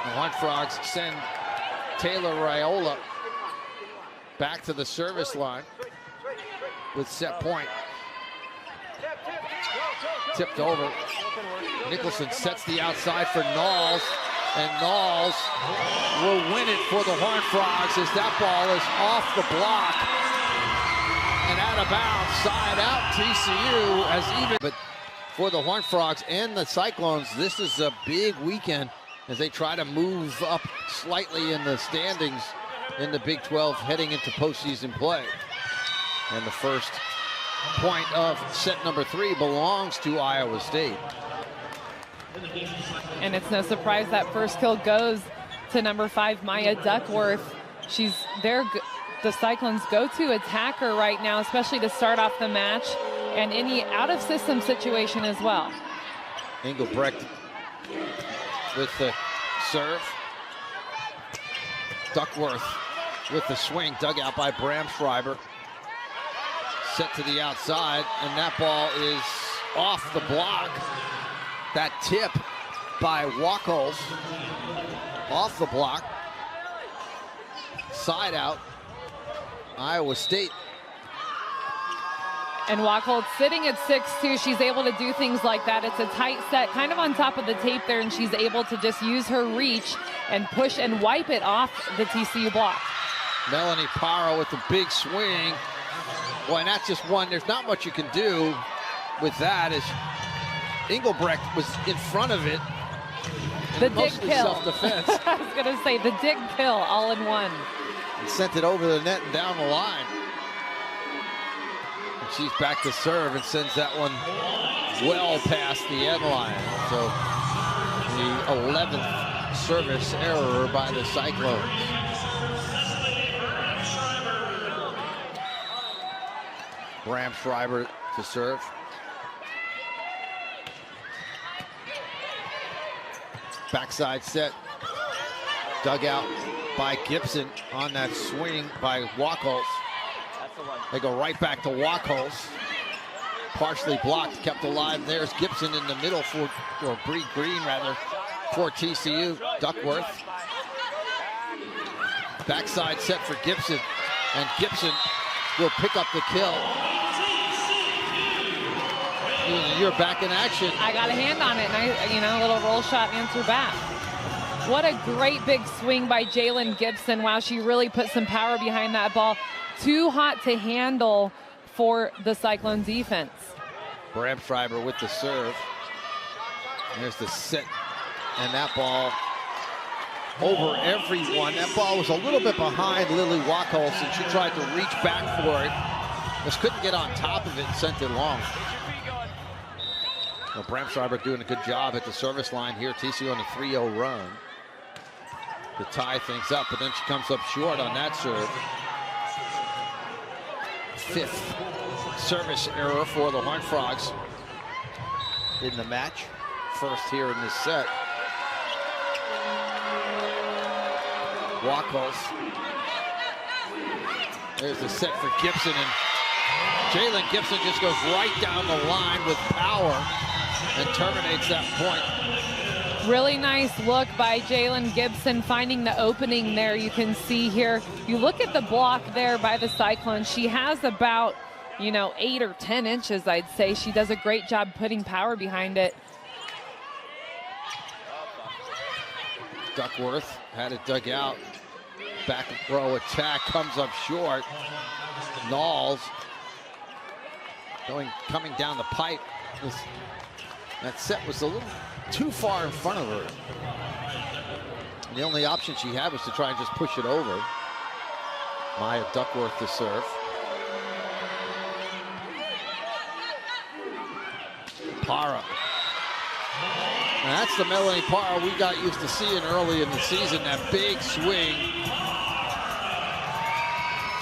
The Horned Frogs send Taylor Raiola back to the service line with set point. Tipped over. Nicholson sets the outside for Knowles, and Knowles will win it for the Horned Frogs as that ball is off the block and out of bounds. Side out, TCU has even. But for the Horned Frogs and the Cyclones, this is a big weekend as they try to move up slightly in the standings in the Big 12 heading into postseason play. And the first point of set number 3 belongs to Iowa State. And it's no surprise that first kill goes to number 5, Maya Duckworth. She's the Cyclones' go-to attacker right now, especially to start off the match and any out-of-system situation as well. Engelbrecht with the serve. Duckworth with the swing, dug out by Bram Schreiber. Set to the outside, and that ball is off the block. That tip by Wachholz off the block. Side out, Iowa State. And Wachholz sitting at 6'2", she's able to do things like that. It's a tight set, kind of on top of the tape there, and she's able to just use her reach and push and wipe it off the TCU block. Melanie Parra with the big swing. Boy, and that's just one. There's not much you can do with that, as Engelbrecht was in front of it. The dig kill. Self-defense. I was going to say the dig kill all in one. And sent it over the net and down the line. And she's back to serve and sends that one well past the end line. So the 11th service error by the Cyclones. Bram Schreiber to serve. Backside set. Dug out by Gibson on that swing by Wachholz. They go right back to Wachholz. Partially blocked, kept alive. There's Gibson in the middle for, or Bree Green rather, for TCU. Duckworth Backside set for Gibson, and Gibson will pick up the kill. You're back in action. I got a hand on it, and a little roll shot answer back. What a great big swing by Jalen Gibson. Wow, she really put some power behind that ball. Too hot to handle for the Cyclone defense. Bramschreiber with the serve. There's the set, and that ball over everyone. That ball was a little bit behind Lily Wachholz, and she tried to reach back for it. Just couldn't get on top of it and sent it long. Well, Bramschreiber doing a good job at the service line here. TCU on a 3-0 run to tie things up, but then she comes up short on that serve. Fifth service error for the Horned Frogs in the match. First here in this set. Wachholz. There's the set for Gibson, and Jalen Gibson just goes right down the line with power and terminates that point. Really nice look by Jalen Gibson, finding the opening there. You can see here, you look at the block there by the Cyclone. She has about, 8 or 10 inches, I'd say. She does a great job putting power behind it. Duckworth had it dug out. Back row attack comes up short. Knowles coming down the pipe. That set was a little too far in front of her. The only option she had was to try and just push it over. Maya Duckworth to serve. Parra. And that's the Melanie Parra we got used to seeing early in the season, that big swing.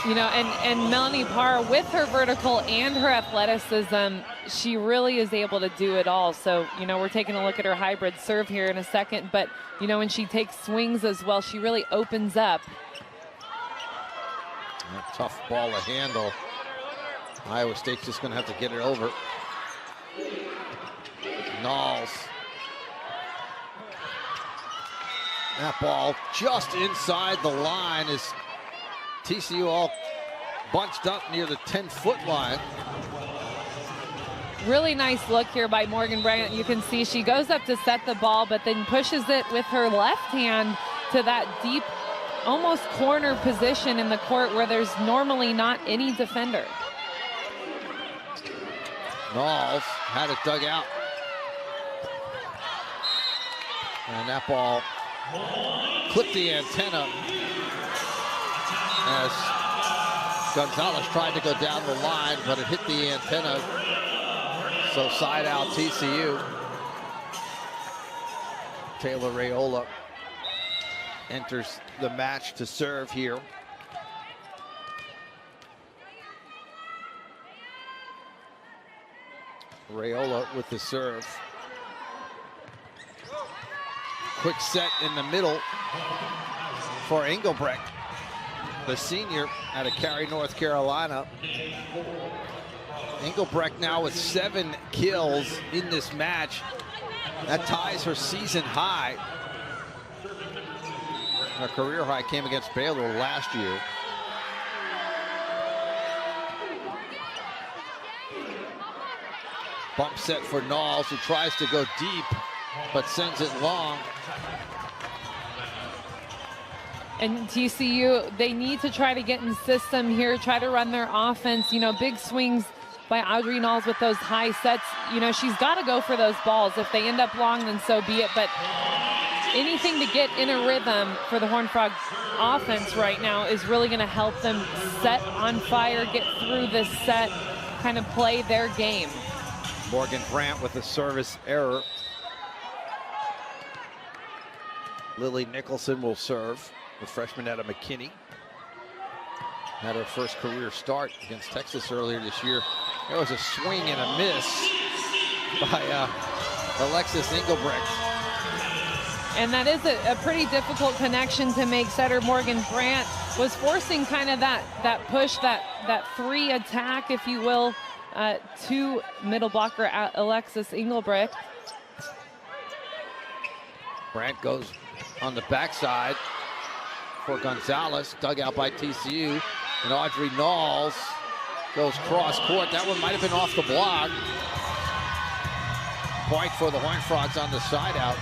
And Melanie Parra, with her vertical and her athleticism, she really is able to do it all. So, we're taking a look at her hybrid serve here in a second, but, when she takes swings as well, she really opens up. A tough ball to handle. Iowa State's just going to have to get it over. Knowles. That ball just inside the line is TCU all bunched up near the 10-foot line. Really nice look here by Morgan Bryant. You can see she goes up to set the ball, but then pushes it with her left hand to that deep, almost corner position in the court where there's normally not any defender. Knowles had it dug out. And that ball clipped the antenna as Gonzalez tried to go down the line, but it hit the antenna. So side out TCU. Taylor Raiola enters the match to serve here. Raiola with the serve. Quick set in the middle for Engelbrecht, the senior out of Cary, North Carolina. Engelbrecht now with 7 kills in this match. That ties her season high. Her career high came against Baylor last year. Bump set for Knowles, who tries to go deep, but sends it long. And TCU, they need to try to get in system here, try to run their offense. Big swings by Audrey Knowles with those high sets. She's got to go for those balls. If they end up long, then so be it. But anything to get in a rhythm for the Horned Frogs offense right now is really going to help them set on fire, get through this set, kind of play their game. Morgan Brandt with a service error. Lily Nicholson will serve, the freshman out of McKinney. Had her first career start against Texas earlier this year. There was a swing and a miss by Alexis Engelbrecht. And that is a pretty difficult connection to make. Setter Morgan Brandt was forcing kind of that push, that 3 attack, if you will, to middle blocker Alexis Engelbrecht. Brandt goes on the backside. for Gonzalez, dug out by TCU. And Audrey Knowles goes cross court. That one might have been off the block. Point for the Horned Frogs on the side out.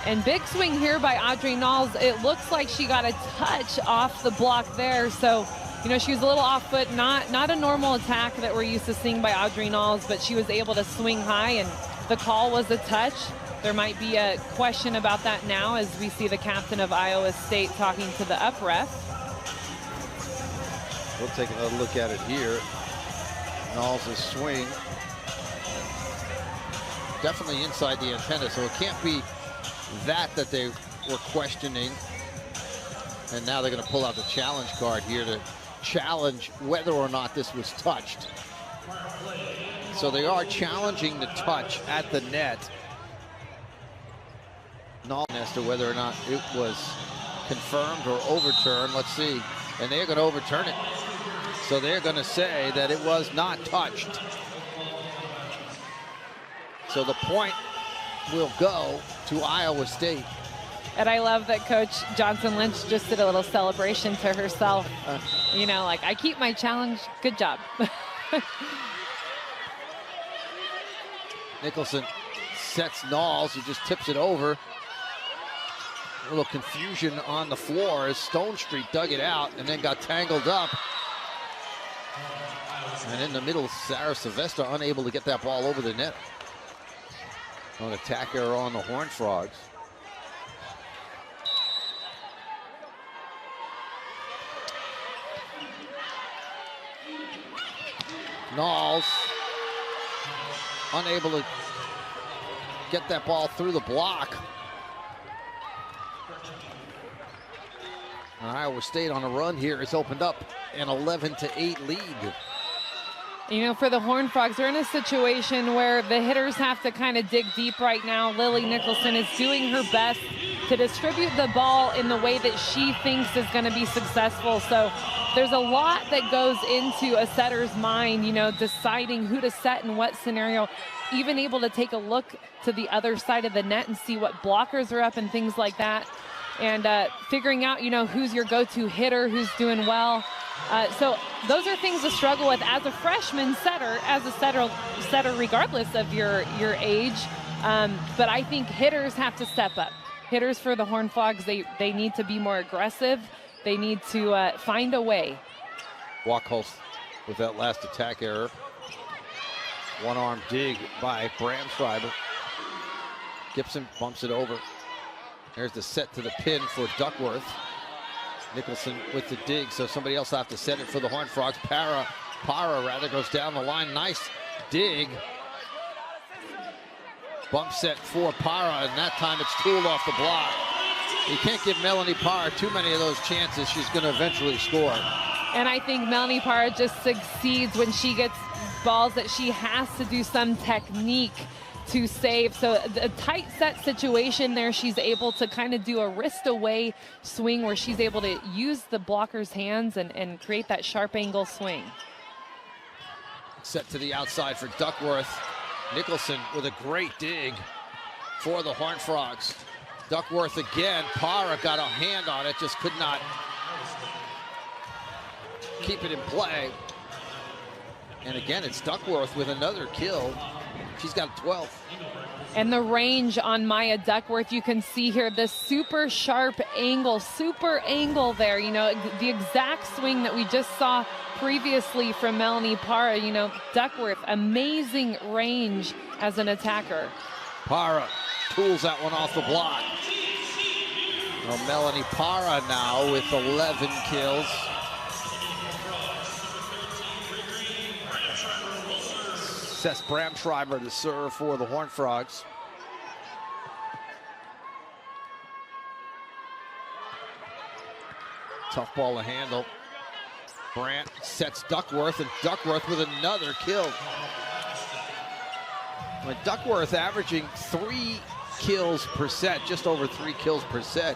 And big swing here by Audrey Knowles. It looks like she got a touch off the block there. So, you know, she was a little off foot. Not a normal attack that we're used to seeing by Audrey Knowles, but she was able to swing high, and the call was a touch. There might be a question about that now as we see the captain of Iowa State talking to the up ref. We'll take another look at it here. Knowles' swing. Definitely inside the antenna, so it can't be that they were questioning. And now they're going to pull out the challenge card here to challenge whether or not this was touched. So they are challenging the touch at the net. Knowles as to whether or not it was confirmed or overturned. Let's see. And they're going to overturn it. So they're going to say that it was not touched. So the point will go to Iowa State. And I love that Coach Johnson Lynch just did a little celebration to herself. You know, like, I keep my challenge. Good job. Nicholson sets Knowles, who just tips it over. A little confusion on the floor as Stone Street dug it out and then got tangled up. And in the middle, Sarah Sylvester unable to get that ball over the net. An attack error on the Horned Frogs. Knowles unable to get that ball through the block. And Iowa State on a run here has opened up an 11-8 lead. You know, for the Horned Frogs, they're in a situation where the hitters have to kind of dig deep right now. Lily Nicholson is doing her best to distribute the ball in the way that she thinks is going to be successful. So there's a lot that goes into a setter's mind, you know, deciding who to set in what scenario, even able to take a look to the other side of the net and see what blockers are up and things like that. And figuring out, you know, who's your go-to hitter, who's doing well. So those are things to struggle with as a freshman setter, as a setter regardless of your age. But I think hitters have to step up. Hitters for the Horned Frogs, they need to be more aggressive. They need to find a way. Walkholst with that last attack error. One-arm dig by Bramschreiber. Gibson bumps it over. There's the set to the pin for Duckworth. Nicholson with the dig, so somebody else will have to set it for the Horned Frogs. Para goes down the line. Nice dig. Bump set for Para, and that time it's tooled off the block. You can't give Melanie Para too many of those chances. She's going to eventually score. And I think Melanie Para just succeeds when she gets balls that she has to do some technique to save. So a tight set situation there, she's able to kind of do a wrist away swing where she's able to use the blocker's hands and create that sharp angle swing. Set to the outside for Duckworth. Nicholson with a great dig for the Horned Frogs. Duckworth again. Para got a hand on it, just could not keep it in play. And again, it's Duckworth with another kill. She's got 12. And the range on Maya Duckworth, you can see here this super sharp angle, there. You know, the exact swing that we just saw previously from Melanie Para. You know, Duckworth, amazing range as an attacker. Para tools that one off the block. Well, Melanie Para now with 11 kills. Seth Bramschreiber to serve for the Horned Frogs. Tough ball to handle. Brandt sets Duckworth, and Duckworth with another kill. When Duckworth averaging 3 kills per set, just over 3 kills per set.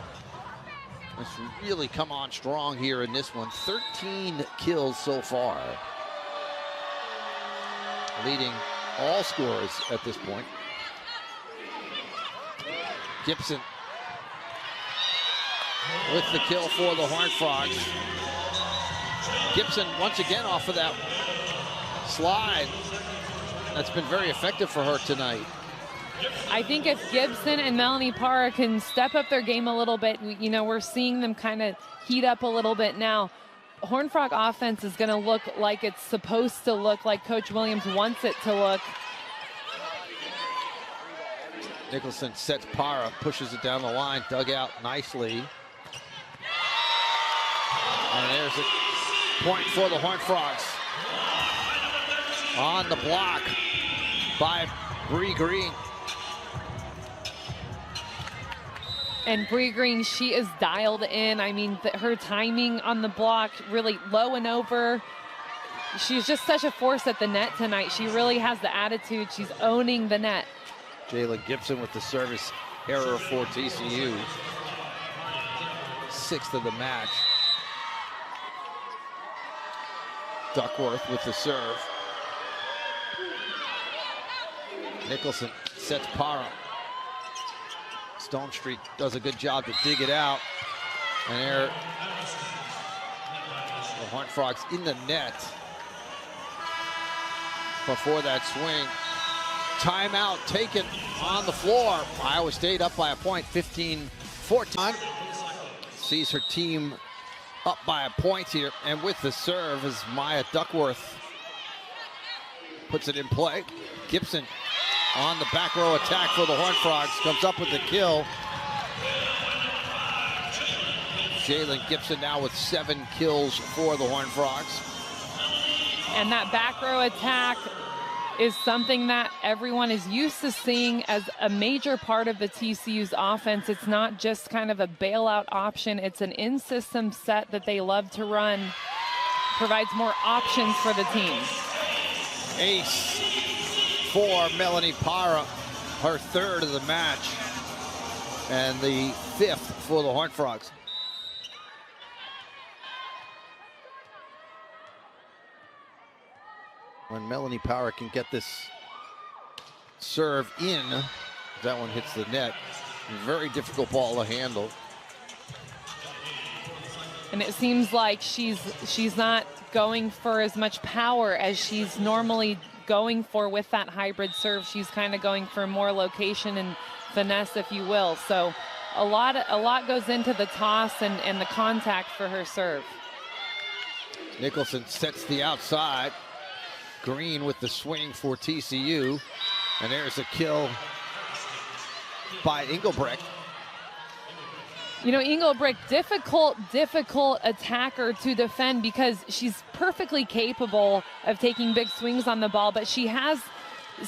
It's really come on strong here in this one. 13 kills so far. Leading all scorers at this point. Gibson with the kill for the Horned Frogs. Gibson once again off of that slide. That's been very effective for her tonight. I think if Gibson and Melanie Parra can step up their game a little bit, you know, we're seeing them kind of heat up a little bit now. Horned Frog offense is going to look like it's supposed to look, like Coach Williams wants it to look. Nicholson sets Parra, pushes it down the line, dug out nicely. And there's a point for the Horned Frogs. On the block by Bree Green. And Bree Green, she is dialed in. I mean, her timing on the block, really low and over. She's just such a force at the net tonight. She really has the attitude. She's owning the net. Jalen Gibson with the service error for TCU. 6th of the match. Duckworth with the serve. Nicholson sets Parra. Stone Street does a good job to dig it out. And there, the Horned Frogs in the net before that swing. Timeout taken on the floor. Iowa State up by a point, 15-14. Sees her team up by a point here, and with the serve is Maya Duckworth. Puts it in play. Gibson on the back row attack for the Horned Frogs, comes up with the kill. Jalen Gibson now with 7 kills for the Horned Frogs. And that back row attack is something that everyone is used to seeing as a major part of the TCU's offense. It's not just kind of a bailout option. It's an in-system set that they love to run. Provides more options for the team. Ace for Melanie Parra, her 3rd of the match, and the 5th for the Horned Frogs. When Melanie Parra can get this serve in, that one hits the net. Very difficult ball to handle. And it seems like she's not going for as much power as she's normally going for with that hybrid serve. She's kind of going for more location and finesse, if you will. So a lot goes into the toss and the contact for her serve. Nicholson sets the outside. Green with the swing for TCU. And there's a kill by Engelbrecht. You know, Engelbrecht, difficult attacker to defend because she's perfectly capable of taking big swings on the ball, but she has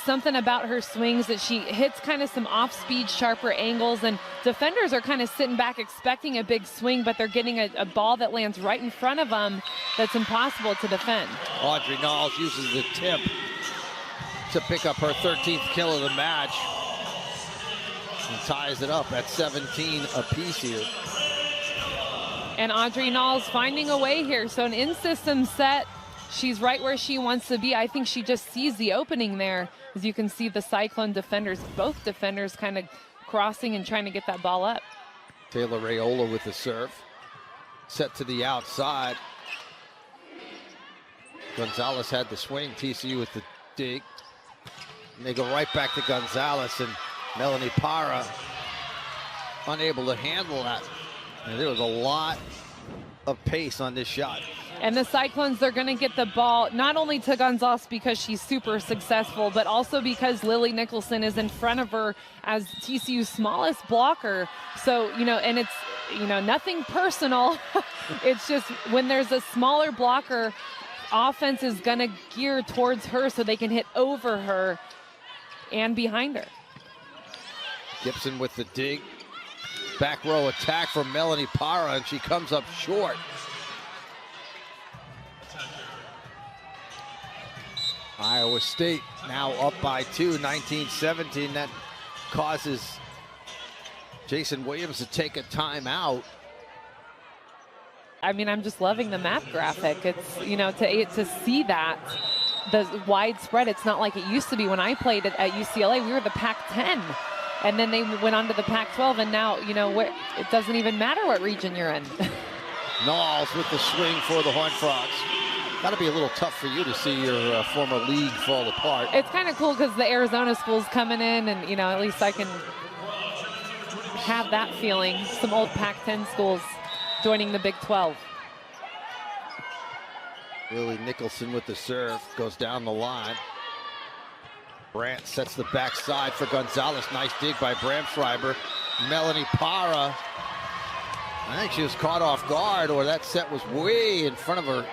something about her swings that she hits kind of some off-speed, sharper angles, and defenders are kind of sitting back expecting a big swing, but they're getting a ball that lands right in front of them that's impossible to defend. Audrey Knowles uses the tip to pick up her 13th kill of the match and ties it up at 17 apiece here. And Audrey Knowles finding a way here. So an in-system set. She's right where she wants to be. I think she just sees the opening there. As you can see the Cyclone defenders, both defenders kind of crossing and trying to get that ball up. Taylor Raiola with the serve. Set to the outside. Gonzalez had the swing. TCU with the dig. And they go right back to Gonzalez, and Melanie Parra unable to handle that. And there was a lot of pace on this shot. And the Cyclones, they're going to get the ball not only to Gonzalez because she's super successful, but also because Lily Nicholson is in front of her as TCU's smallest blocker. So, you know, and it's, you know, nothing personal. It's just when there's a smaller blocker, offense is going to gear towards her so they can hit over her and behind her. Gibson with the dig. Back row attack from Melanie Parra, and she comes up short. Iowa State now up by 2, 19-17. That causes Jason Williams to take a timeout. I mean, I'm just loving the map graphic. It's, you know, to see that, the widespread, it's not like it used to be when I played at UCLA. We were the Pac-10. And then they went on to the Pac-12, and now, you know, it doesn't even matter what region you're in. Knowles with the swing for the Horned Frogs. Got to be a little tough for you to see your former league fall apart. It's kind of cool because the Arizona school's coming in, and, you know, at least I can have that feeling. Some old Pac-10 schools joining the Big 12. Willie Nicholson with the serve, goes down the line. Brandt sets the backside for Gonzalez. Nice dig by Bramschreiber. Melanie Para, I think she was caught off guard, or that set was way in front of her.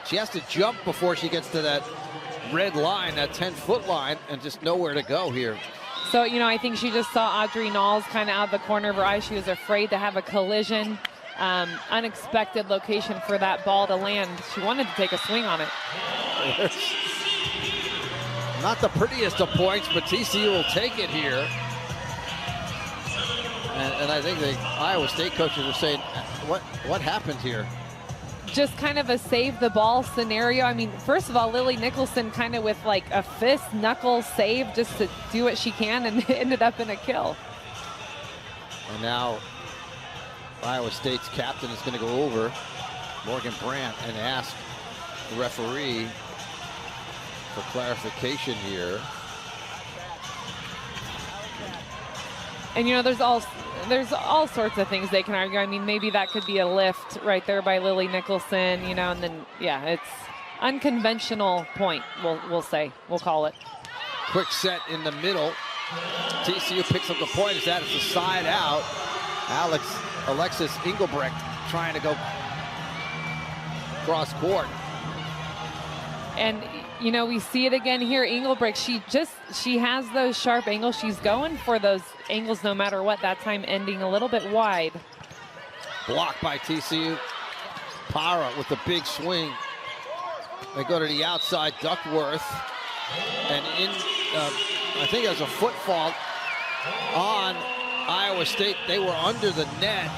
She has to jump before she gets to that red line, that 10-foot line, and just nowhere to go here. So, you know, I think she just saw Audrey Knowles kind of out of the corner of her eye. She was afraid to have a collision. Unexpected location for that ball to land. She wanted to take a swing on it. Not the prettiest of points, but TCU will take it here. And I think the Iowa State coaches were saying, what happened here? Just kind of a save the ball scenario. I mean, first of all, Lily Nicholson kind of with like a fist knuckle save just to do what she can, and it ended up in a kill. And now Iowa State's captain is going to go over, Morgan Brandt, and ask the referee for clarification here. And, you know, there's all sorts of things they can argue. I mean, maybe that could be a lift right there by Lily Nicholson, you know, and then, yeah, it's unconventional point, we'll call it. Quick set in the middle. TCU picks up the point. It's a side out. Alexis Engelbrecht trying to go cross court. And, you know, we see it again here. Engelbrecht, she has those sharp angles. She's going for those angles no matter what. That time ending a little bit wide. Blocked by TCU. Para with the big swing. They go to the outside, Duckworth. And I think there's a foot fault on Iowa State. They were under the net.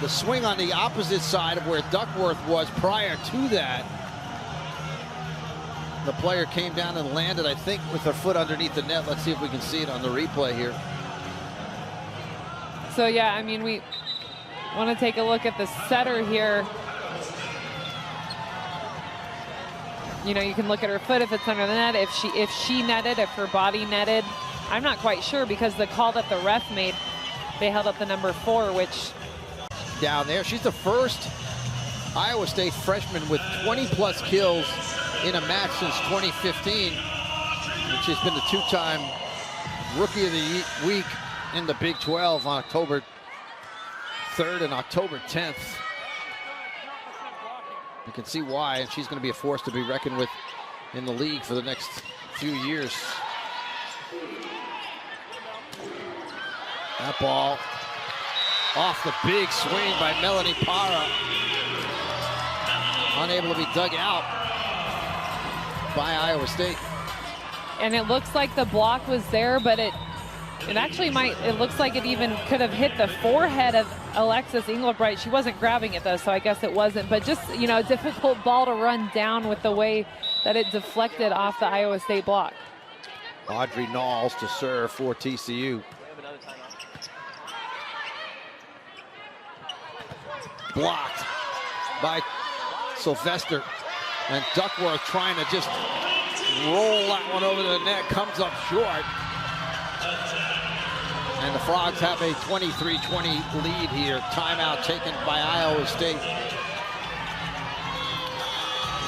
The swing on the opposite side of where Duckworth was prior to that. The player came down and landed, I think, with her foot underneath the net. Let's see if we can see it on the replay here. So, yeah, I mean, we want to take a look at the setter here. You know, you can look at her foot if it's under the net, if she netted, if her body netted. I'm not quite sure because the call that the ref made, they held up the number 4, which... Down there, she's the first Iowa State freshman with 20-plus kills in a match since 2015, which has been the 2-time Rookie of the Week in the Big 12 on October 3rd and October 10th. You can see why, and she's going to be a force to be reckoned with in the league for the next few years. That ball off the big swing by Melanie Para. Unable to be dug out by Iowa State. And it looks like the block was there, but it actually it looks like it even could have hit the forehead of Alexis Engelbrecht. She wasn't grabbing it though, so I guess it wasn't. But just, you know, a difficult ball to run down with the way that it deflected off the Iowa State block. Audrey Knowles to serve for TCU. Blocked by Sylvester, and Duckworth trying to just roll that one over the net, comes up short. And the Frogs have a 23-20 lead here. Timeout taken by Iowa State.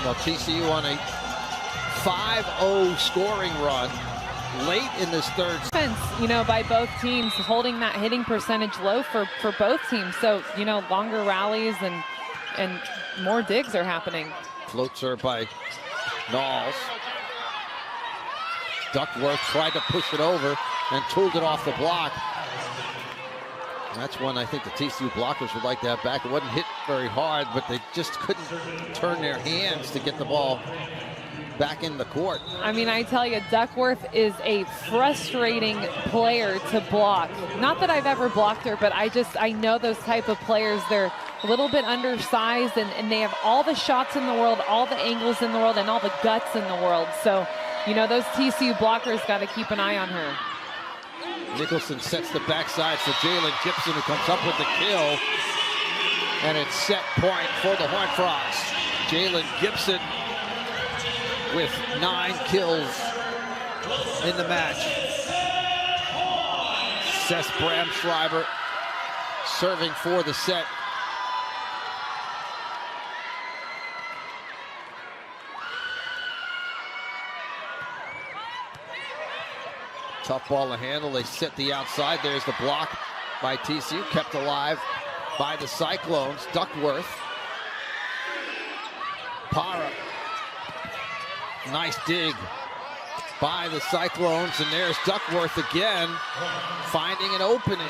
Well, TCU on a 5-0 scoring run late in this third. Defense, you know, by both teams, holding that hitting percentage low for both teams. So, you know, longer rallies and more digs are happening. Float serve by Knowles. Duckworth tried to push it over and tooled it off the block. And that's one I think the TCU blockers would like to have back. It wasn't hit very hard, but they just couldn't turn their hands to get the ball back in the court. I mean, I tell you, Duckworth is a frustrating player to block. Not that I've ever blocked her, but I know those type of players. They're a little bit undersized, and they have all the shots in the world, all the angles in the world, and all the guts in the world. So, you know, those TCU blockers got to keep an eye on her. Nicholson sets the backside for Jalen Gibson, who comes up with the kill. And it's set point for the Horned Frogs. Jalen Gibson with 9 kills in the match. Seth Bramschreiber serving for the set. Tough ball to handle. They set the outside. There's the block by TCU, kept alive by the Cyclones. Duckworth. Para. Nice dig by the Cyclones, and there's Duckworth again, finding an opening.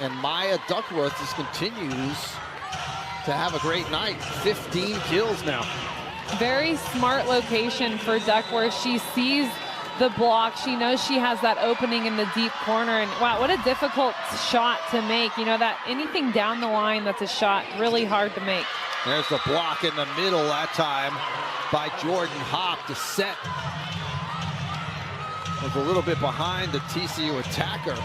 And Maya Duckworth just continues to have a great night. 15 kills now. Very smart location for Duckworth. She sees the block. She knows she has that opening in the deep corner, and wow, what a difficult shot to make. You know, that anything down the line that's a shot, really hard to make. There's the block in the middle that time by Jordan Hop to set. Was a little bit behind the TCU attacker.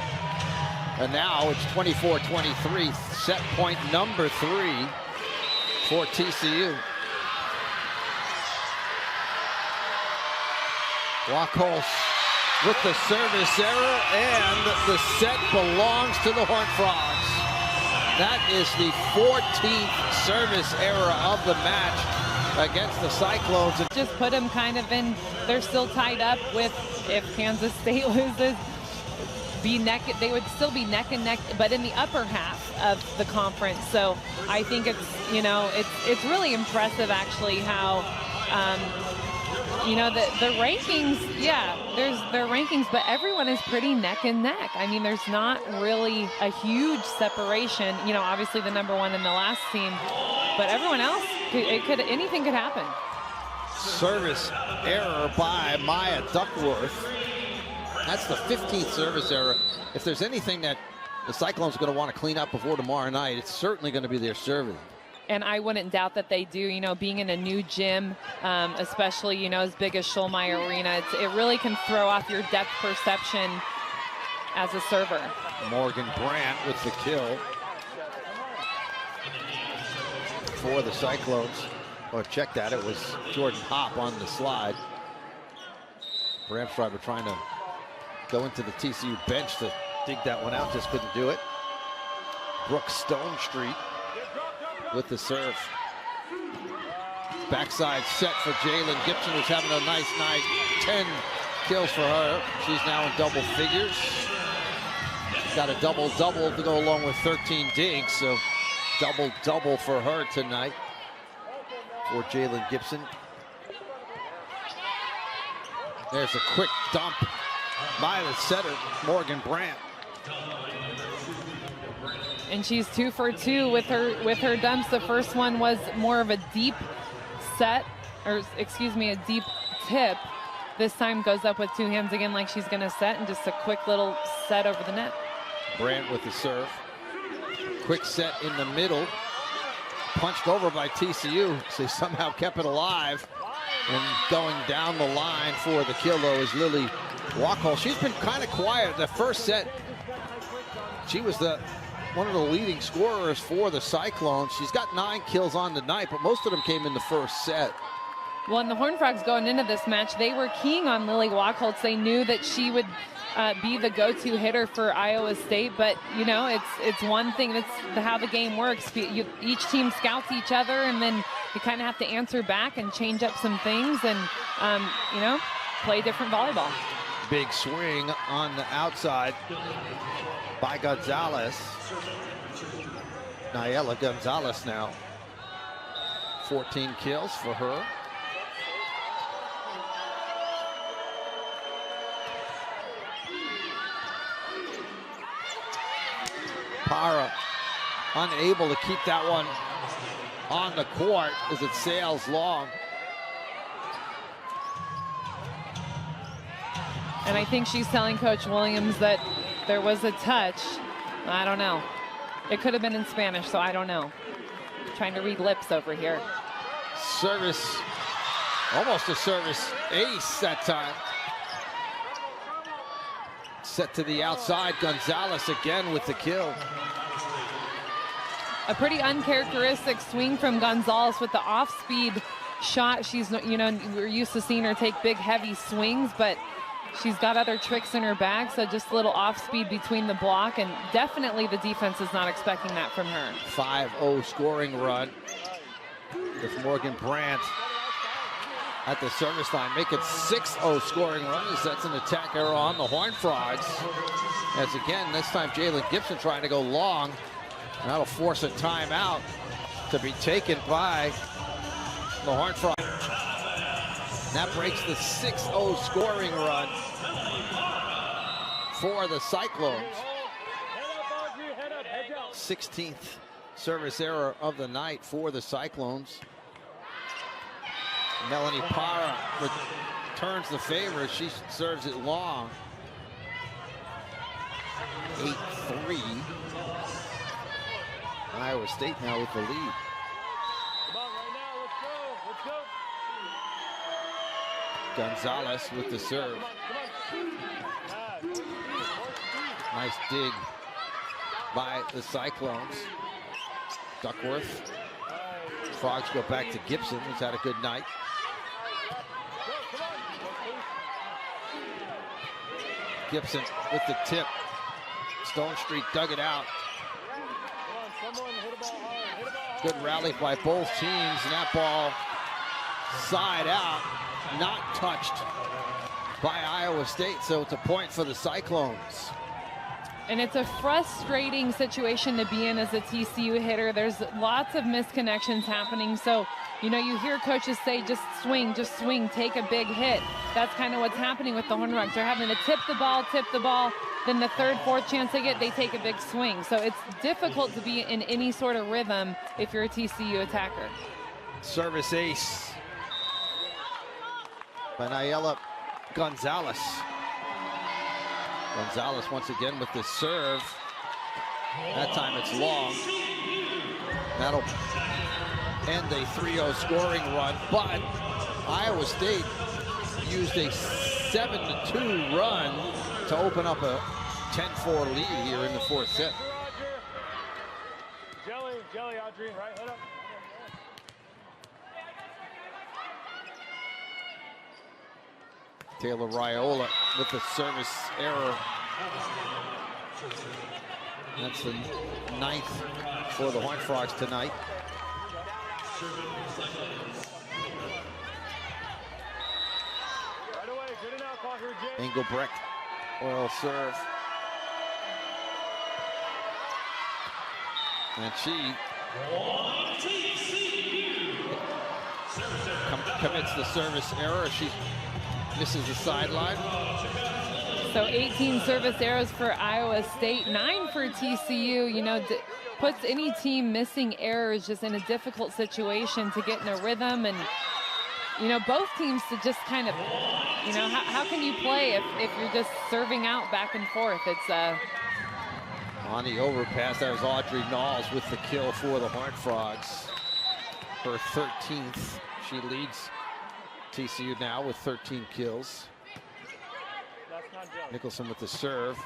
And now it's 24-23, set point number 3 for TCU. Wachholz with the service error, and the set belongs to the Horned Frogs. That is the 14th service error of the match against the Cyclones. Just put them kind of in, they're still tied up with, if Kansas State loses, they would still be neck and neck, but in the upper half of the conference. So I think it's, you know, it's really impressive actually how, you know, the rankings, yeah, there's their rankings, but everyone is pretty neck and neck. I mean, there's not really a huge separation. You know, obviously the number 1 and the last team, but everyone else, anything could happen. Service error by Maya Duckworth. That's the 15th service error. If there's anything that the Cyclones are going to want to clean up before tomorrow night, it's certainly going to be their service. And I wouldn't doubt that they do, you know, being in a new gym, especially, you know, as big as Schulmeyer Arena, it really can throw off your depth perception as a server. Morgan Brandt with the kill for the Cyclones. Oh, check that, it was Jordan Hop on the slide. Bramschreiber trying to go into the TCU bench to dig that one out, just couldn't do it. Brooke Stonestreet with the serve. Backside set for Jalen Gibson, who's having a nice night. 10 kills for her. She's now in double figures. Got a double-double to go along with 13 digs, so double-double for her tonight for Jalen Gibson. There's a quick dump by the setter, Morgan Brandt. And she's 2 for 2 with her dumps. The first one was more of a deep set, or excuse me, a deep tip. This time goes up with 2 hands again like she's gonna set, and just a quick little set over the net. Brandt with the serve. Quick set in the middle. Punched over by TCU, so they somehow kept it alive. And going down the line for the kill, though, is Lily Wachholz. She's been kind of quiet. The first set, she was one of the leading scorers for the Cyclones. She's got 9 kills on the night, but most of them came in the first set. Well, and the Horned Frogs going into this match, they were keying on Lily Wachholz. They knew that she would be the go-to hitter for Iowa State, but you know, it's one thing. That's how the game works. Each team scouts each other, and then you kind of have to answer back and change up some things, and you know, play different volleyball. Big swing on the outside by Gonzalez. Nayela Gonzalez now. 14 kills for her. Para unable to keep that one on the court as it sails long. And I think she's telling Coach Williams that there was a touch. I don't know. It could have been in Spanish, so I don't know. Trying to read lips over here. Service, almost a service ace that time. Set to the outside. Gonzalez again with the kill. A pretty uncharacteristic swing from Gonzalez with the off-speed shot. She's, you know, we're used to seeing her take big, heavy swings, but she's got other tricks in her bag, so just a little off-speed between the block, and definitely the defense is not expecting that from her. 5-0 scoring run with Morgan Brandt at the service line. Make it 6-0 scoring run as that's an attack error on the Horned Frogs. As again, this time Jalen Gibson trying to go long. And that'll force a timeout to be taken by the Horned Frogs. That breaks the 6-0 scoring run for the Cyclones. 16th service error of the night for the Cyclones. Melanie Parra returns the favor. She serves it long. 8-3. Iowa State now with the lead. Come on, right now, let's go. Gonzalez with the serve. Nice dig by the Cyclones. Duckworth. Frogs go back to Gibson, who's had a good night. Gibson with the tip. Stone Street dug it out. Good rally by both teams, and that ball side out, not touched by Iowa State, so it's a point for the Cyclones. And it's a frustrating situation to be in as a TCU hitter. There's lots of misconnections happening. So, you know, you hear coaches say, just swing, take a big hit. That's kind of what's happening with the Horned Frogs. They're having to tip the ball. Then the third, fourth chance they get, they take a big swing. So it's difficult to be in any sort of rhythm if you're a TCU attacker. Service ace by Nayela Gonzalez. Gonzalez once again with the serve. That time it's long. That'll end a 3-0 scoring run, but Iowa State used a 7-2 run to open up a 10-4 lead here in the fourth set. Jelly, Audrey, right, head up. Taylor Raiola with the service error. That's the 9th for the Horned Frogs tonight. Right away, good enough, call here, Jay. Engelbrecht will serve. And she commits the service error. She misses the sideline. So 18 service errors for Iowa State, 9 for TCU. You know, puts any team missing errors just in a difficult situation to get in a rhythm. And, you know, both teams to just kind of, you know, how can you play if you're just serving out back and forth? It's on the overpass, that was Audrey Knowles with the kill for the Horned Frogs. Her 13th. She leads TCU now with 13 kills. Nicholson with the serve.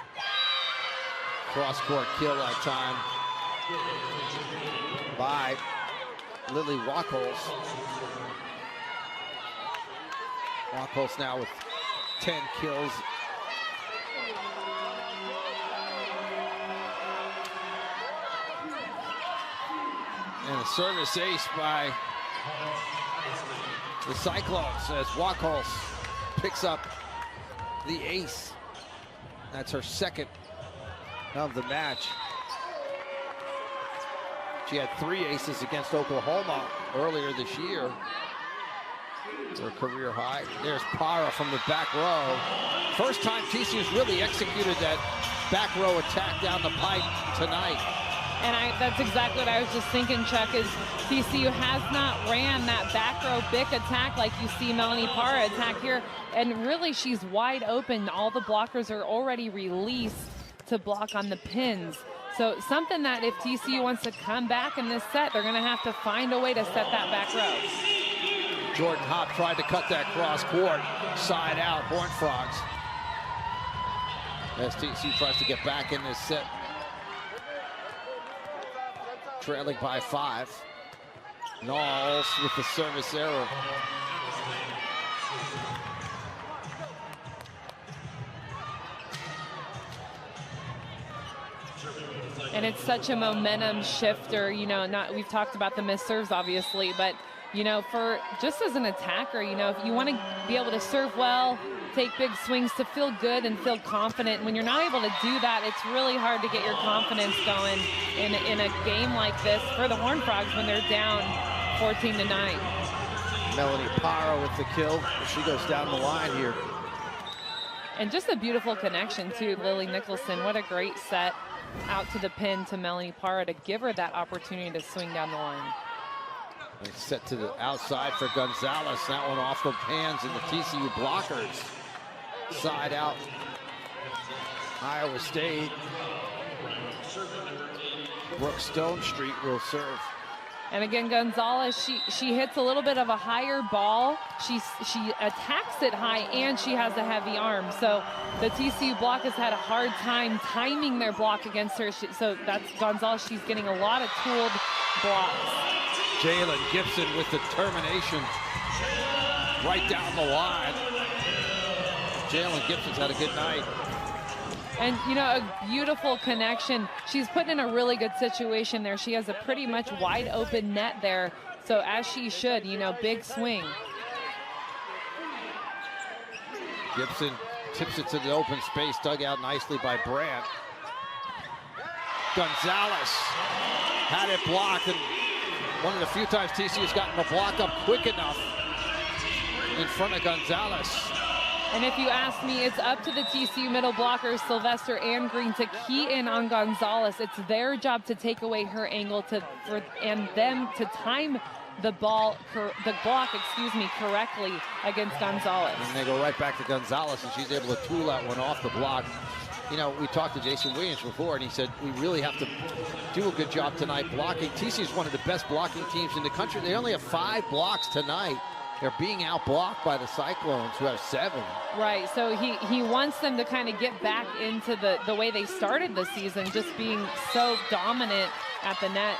Cross-court kill that time by Lily Wachholz. Wachholz now with 10 kills. And a service ace by the Cyclones as Wachholz picks up the ace. That's her second of the match. She had 3 aces against Oklahoma earlier this year. Her career high. There's Parra from the back row. First time TCU's really executed that back row attack down the pipe tonight. And that's exactly what I was just thinking, Chuck, is TCU has not ran that back row big attack like you see Melanie Parra attack here. And really, she's wide open. All the blockers are already released to block on the pins. So something that if TCU wants to come back in this set, they're going to have to find a way to set that back row. Jordan Hopp tried to cut that cross court, side out, Horned Frogs. as TCU tries to get back in this set. Trailing by 5. Knowles with the service error. And it's such a momentum shifter, you know, we've talked about the missed serves obviously, but you know, for just as an attacker, you know, if you want to be able to serve well, take big swings, to feel good and feel confident, when you're not able to do that, it's really hard to get your confidence going in a game like this for the Horned Frogs when they're down 14-9. Melanie Parra with the kill. She goes down the line here. And just a beautiful connection to Lily Nicholson. What a great set out to the pin to Melanie Parra to give her that opportunity to swing down the line. It's set to the outside for Gonzalez. That one off the hands and the TCU blockers. Side out. Iowa State. Brooke Stone Street will serve. And again, Gonzalez, she hits a little bit of a higher ball. She attacks it high, and she has a heavy arm. So the TCU block has had a hard time timing their block against her. So that's Gonzalez. She's getting a lot of tooled blocks. Jalen Gibson with the termination right down the line. Jalen Gibson's had a good night. And, you know, a beautiful connection. She's put in a really good situation there. She has a pretty much wide open net there. So as she should, you know, big swing. Gibson tips it to the open space, dug out nicely by Brandt. Gonzalez had it blocked, and one of the few times TCU's gotten the block up quick enough in front of Gonzalez. And if you ask me, it's up to the TCU middle blockers, Sylvester and Green, to key in on Gonzalez. It's their job to take away her angle and them to time the block, correctly against Gonzalez. And they go right back to Gonzalez, and she's able to tool that one off the block. You know, we talked to Jason Williams before, and he said, we really have to do a good job tonight blocking. TCU is one of the best blocking teams in the country. They only have 5 blocks tonight. They're being out-blocked by the Cyclones, who have 7. Right, so he wants them to kind of get back into the way they started the season, just being so dominant at the net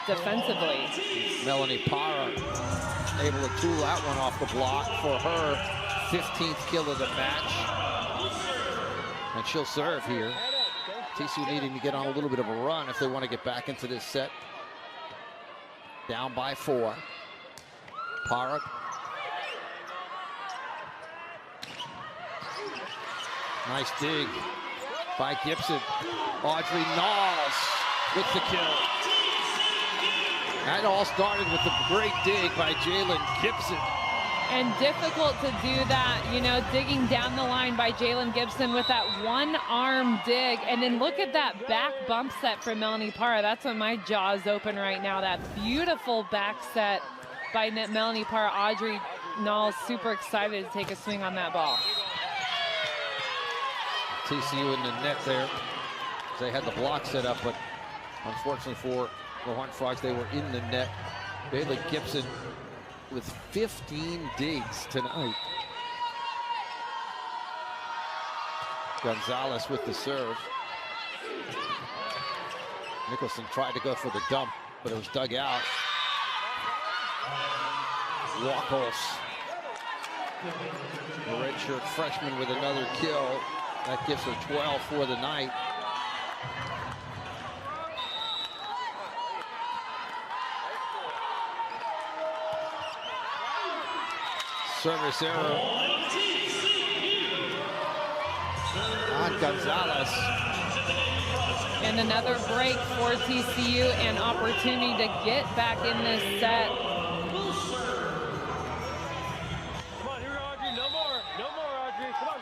defensively. Melanie Parra able to tool that one off the block for her 15th kill of the match. And she'll serve here. TCU needing to get on a little bit of a run if they want to get back into this set. Down by 4. Parra. Nice dig by Gibson. Audrey Knowles with the kill. That all started with a great dig by Jalen Gibson. And difficult to do that, you know, digging down the line by Jalen Gibson with that one-arm dig. And then look at that back bump set from Melanie Parra. That's when my jaw's open right now. That beautiful back set by Melanie Parra. Audrey Knowles super excited to take a swing on that ball. TCU in the net there. They had the block set up, but unfortunately for the Horned Frogs, they were in the net. Bailey Gibson with 15 digs tonight. Gonzalez with the serve. Nicholson tried to go for the dump, but it was dug out. Walkos, the redshirt freshman, with another kill. That gives her 12 for the night. Service error on Gonzalez. And another break for TCU, and opportunity to get back in this set. Come on, here, Audrey. No more, Audrey. Come on.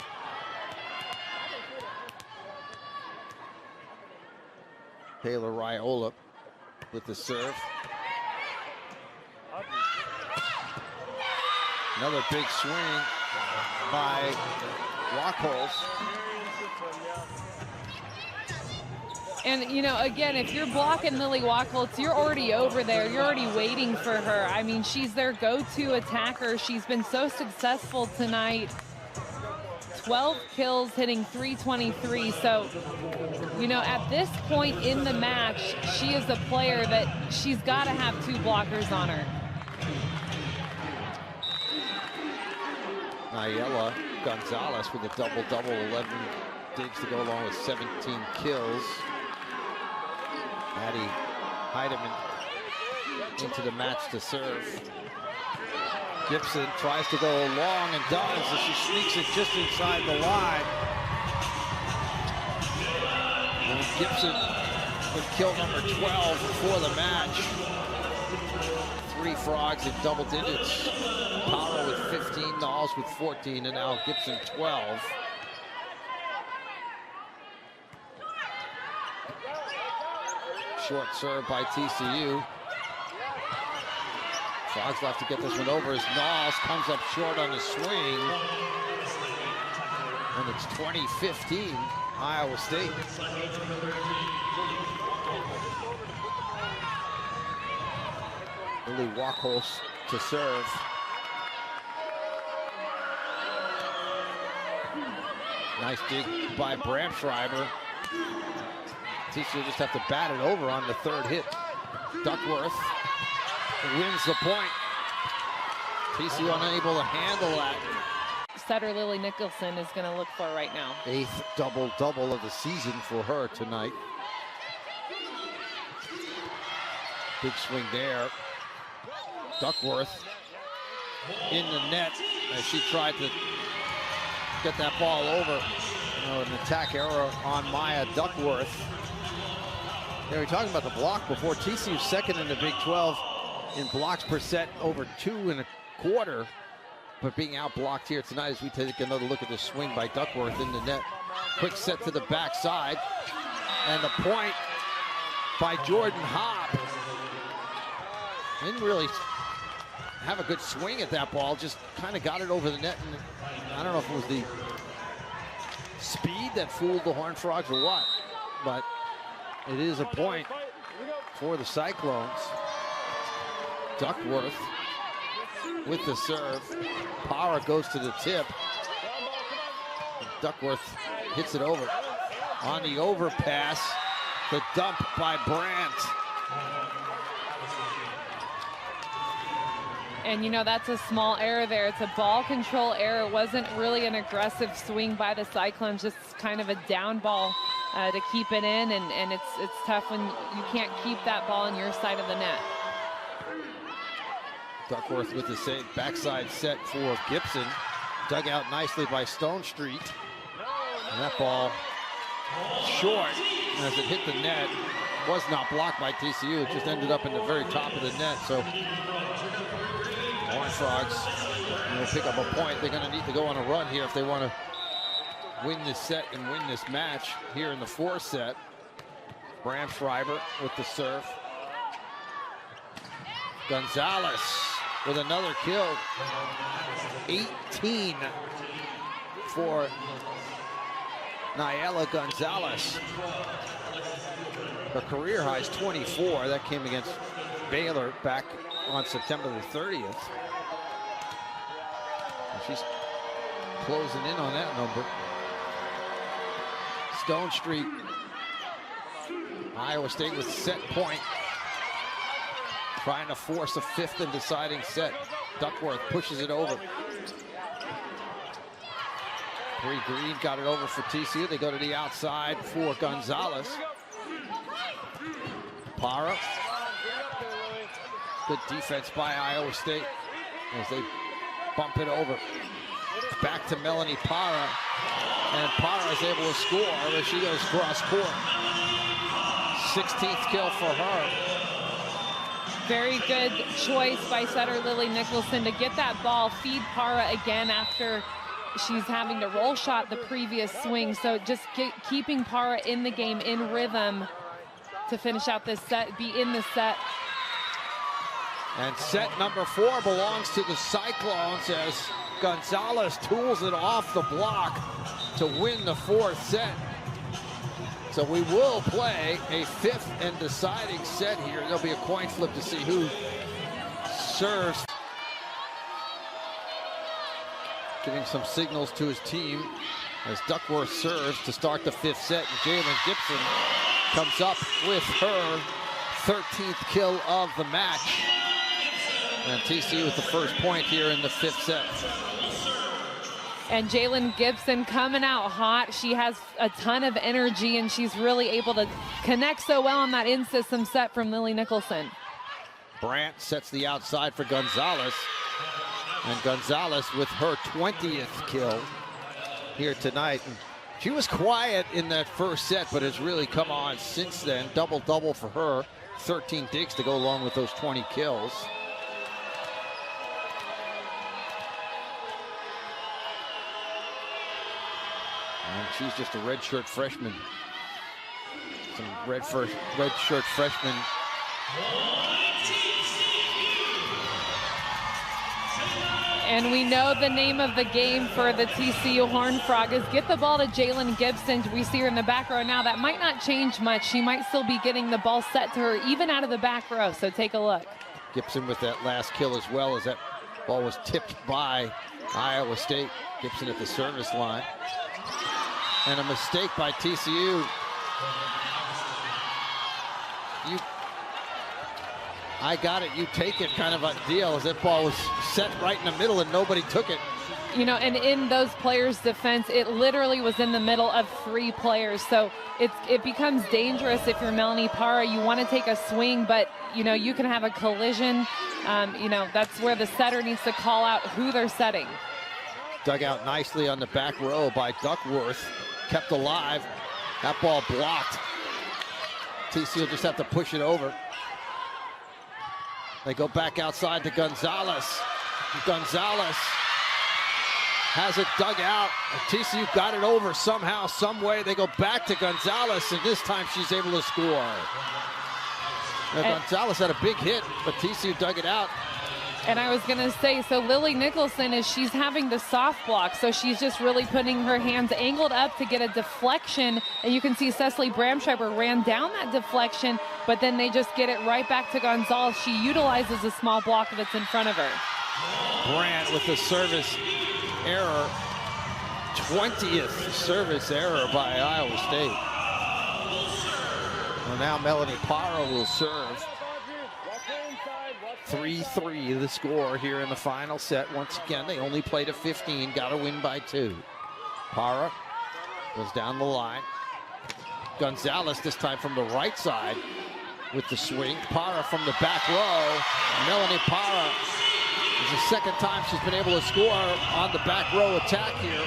Taylor Raiola with the serve. Another big swing by Rockholes. And, you know, again, if you're blocking Lily Wachholtz, you're already over there. You're already waiting for her. I mean, she's their go-to attacker. She's been so successful tonight. 12 kills, hitting .323. So, you know, at this point in the match, she is a player that she's got to have 2 blockers on her. Nayela Gonzalez with a double-double, 11 digs to go along with 17 kills. Maddie Heidemann into the match to serve. Gibson tries to go long and does as she sneaks it just inside the line. And Gibson with kill number 12 for the match. 3 frogs in double digits. Power with 15, Knowles with 14, and now Gibson 12. Short serve by TCU. Frogs will have to get this one over as Knowles comes up short on the swing. And it's 20-15, Iowa State. Lily Wachholz to serve. Nice dig by Bramschreiber. TCU just have to bat it over on the 3rd hit. Duckworth wins the point. TCU unable to handle that. Setter Lily Nicholson is going to look for right now. 8th double-double of the season for her tonight. Big swing there. Duckworth in the net as she tried to get that ball over. An attack error on Maya Duckworth. They were talking about the block before. TCU second in the Big 12 in blocks per set, over 2.25. But being out-blocked here tonight as we take another look at the swing by Duckworth in the net. Quick set to the backside. And the point by Jordan Hobb. Didn't really have a good swing at that ball, just kind of got it over the net. And I don't know if it was the speed that fooled the Horned Frogs or what, but it is a point for the Cyclones. Duckworth with the serve. Power goes to the tip. Duckworth hits it over. On the overpass, the dump by Brandt. And, you know, that's a small error there. It's a ball control error. It wasn't really an aggressive swing by the Cyclones, just kind of a down ball to keep it in. And it's tough when you can't keep that ball on your side of the net. Duckworth with the same backside set for Gibson. Dug out nicely by Stone Street. And that ball short as it hit the net. Was not blocked by TCU. It just ended up in the very top of the net. So Horned Frogs will pick up a point. They're going to need to go on a run here if they want to win this set and win this match here in the 4th set. Bramschreiber with the serve. Gonzalez with another kill. 18 for Nayela Gonzalez. Her career high is 24. That came against Baylor back on September the 30th. And she's closing in on that number. Stone Street, Iowa State with set point. Trying to force a 5th and deciding set. Duckworth pushes it over. Bree Green got it over for TCU. They go to the outside for Gonzalez. Para. Good defense by Iowa State as they bump it over. Back to Melanie Para. And Para is able to score as she goes cross court. 16th kill for her. Very good choice by setter Lily Nicholson to get that ball, feed Para again after she's having to roll shot the previous swing. So just keeping Para in the game, in rhythm to finish out this set, be in the set. And set number 4 belongs to the Cyclones as Gonzalez tools it off the block to win the 4th set. So we will play a 5th and deciding set here. There'll be a coin flip to see who serves. giving some signals to his team as Duckworth serves to start the 5th set. And Jalen Gibson comes up with her 13th kill of the match. And TCU with the first point here in the 5th set. And Jalen Gibson coming out hot. She has a ton of energy, and she's really able to connect so well on that in-system set from Lily Nicholson. Brandt sets the outside for Gonzalez. And Gonzalez with her 20th kill here tonight. And she was quiet in that first set, but has really come on since then. Double-double for her. 13 digs to go along with those 20 kills. And she's just a redshirt freshman. Some redshirt freshmen. And we know the name of the game for the TCU Horned Frog is get the ball to Jalen Gibson. We see her in the back row now. That might not change much. She might still be getting the ball set to her even out of the back row, so take a look. Gibson with that last kill as well, as that ball was tipped by Iowa State. Gibson at the service line. And a mistake by TCU. I got it, you take it kind of a deal, as that ball was set right in the middle and nobody took it. You know, and in those players' defense, it literally was in the middle of 3 players. So it becomes dangerous if you're Melanie Parra. You want to take a swing, but, you know, you can have a collision. You know, that's where the setter needs to call out who they're setting. Dug out nicely on the back row by Duckworth. Kept alive. That ball blocked. TCU will just have to push it over. They go back outside to Gonzalez. Gonzalez has it dug out. TCU got it over somehow, some way. They go back to Gonzalez, and this time she's able to score. Now, Gonzalez had a big hit, but TCU dug it out. And I was going to say, so Lily Nicholson she's having the soft block, so she's just really putting her hands angled up to get a deflection. And you can see Cecily Bramschreiber ran down that deflection, but then they just get it right back to Gonzalez. She utilizes a small block that's in front of her. Brandt with the service error. 20th service error by Iowa State. Well, now Melanie Parra will serve. 3-3 the score here in the final set. Once again, they only played a 15, got to win by 2. Parra goes down the line. Gonzalez this time from the right side with the swing. Parra from the back row. Melanie Parra is the second time she's been able to score on the back row attack here.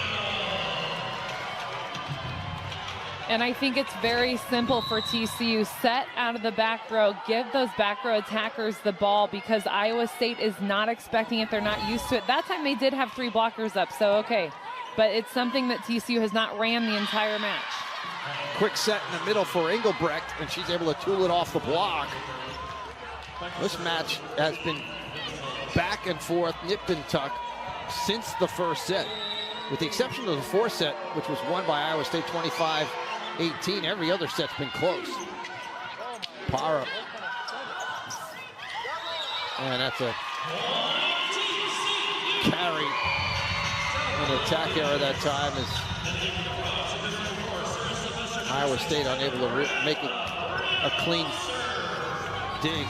And I think it's very simple for TCU. Set out of the back row, give those back row attackers the ball, because Iowa State is not expecting it. They're not used to it. That time they did have 3 blockers up, so okay. But it's something that TCU has not ran the entire match. Quick set in the middle for Engelbrecht, and she's able to tool it off the block. This match has been back and forth, nip and tuck, since the first set. With the exception of the 4th set, which was won by Iowa State 25-18, every other set's been close. Parra. And that's a carry. An attack error that time is Iowa State unable to make it a clean dig.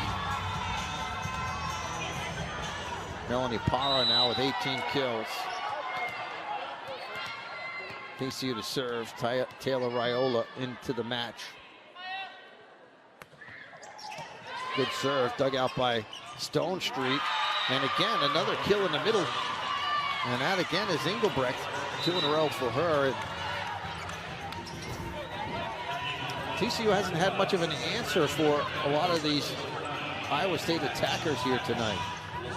Melanie Parra now with 18 kills. TCU to serve. Taylor Raiola into the match. Good serve, dug out by Stone Street. And again, another kill in the middle. And that again is Engelbrecht. 2 in a row for her. TCU hasn't had much of an answer for a lot of these Iowa State attackers here tonight.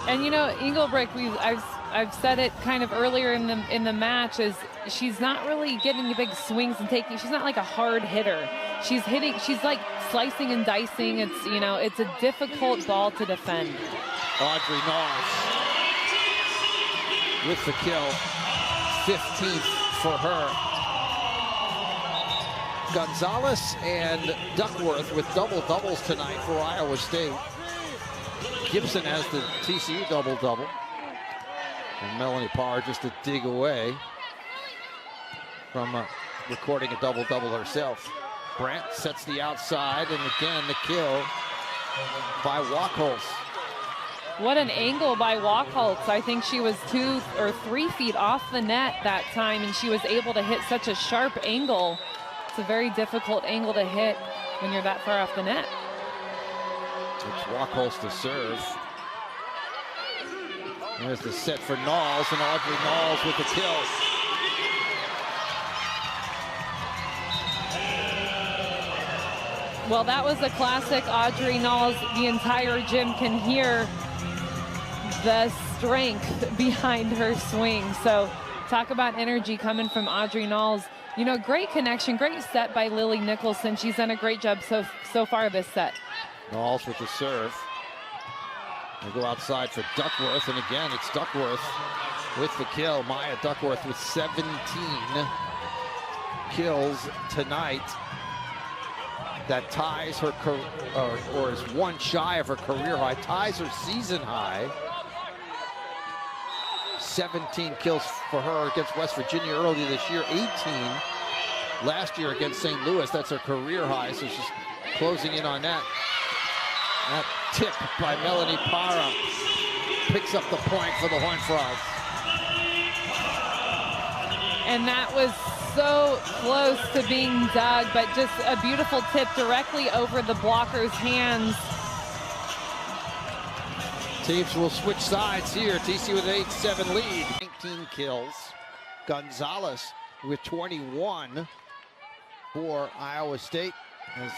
And you know, Engelbrecht, I've said it kind of earlier in the match, is she's not really getting the big swings and taking. She's not like a hard hitter. She's hitting. She's like slicing and dicing. It's, you know, it's a difficult ball to defend. Audrey Knowles with the kill, 15th for her. Gonzalez and Duckworth with double-doubles tonight for Iowa State. Gibson has the TCU double-double. And Melanie Parr just a dig away from recording a double-double herself. Brandt sets the outside, and again the kill by Wachholz. What an angle by Wachholz. I think she was 2 or 3 feet off the net that time, and she was able to hit such a sharp angle. It's a very difficult angle to hit when you're that far off the net. It's Wachholz to serve. There's the set for Knowles, and Audrey Knowles with the kill. Well, that was a classic Audrey Knowles. The entire gym can hear the strength behind her swing. So talk about energy coming from Audrey Knowles. You know, great connection, great set by Lily Nicholson. She's done a great job so far this set. Knowles with the serve. They go outside for Duckworth, and again, it's Duckworth with the kill. Maya Duckworth with 17 kills tonight. That ties her, or is one shy of her career high, ties her season high. 17 kills for her against West Virginia earlier this year, 18 last year against St. Louis. That's her career high, so she's closing in on that. That tip by Melanie Parra picks up the point for the Horned Frogs. And that was so close to being dug, but just a beautiful tip directly over the blocker's hands. Teams will switch sides here. TCU with an 8-7 lead. 19 kills. Gonzalez with 21 for Iowa State as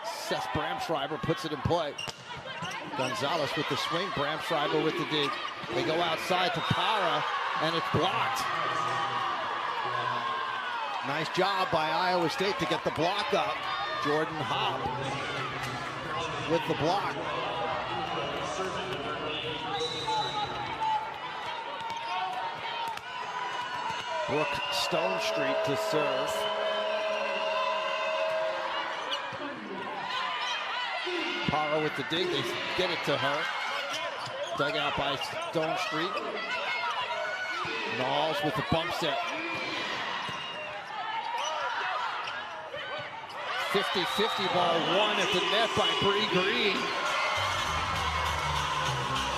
Seth Bramschreiber puts it in play. Gonzalez with the swing, Bramschreiber with the dig. They go outside to Parra, and it's blocked. Nice job by Iowa State to get the block up. Jordan Hobb with the block. Brooke Stonestreet to serve. Parra with the dig, they get it to her. Dug out by Stonestreet. Knowles with the bump set. 50-50 ball won at the net by Bree Green.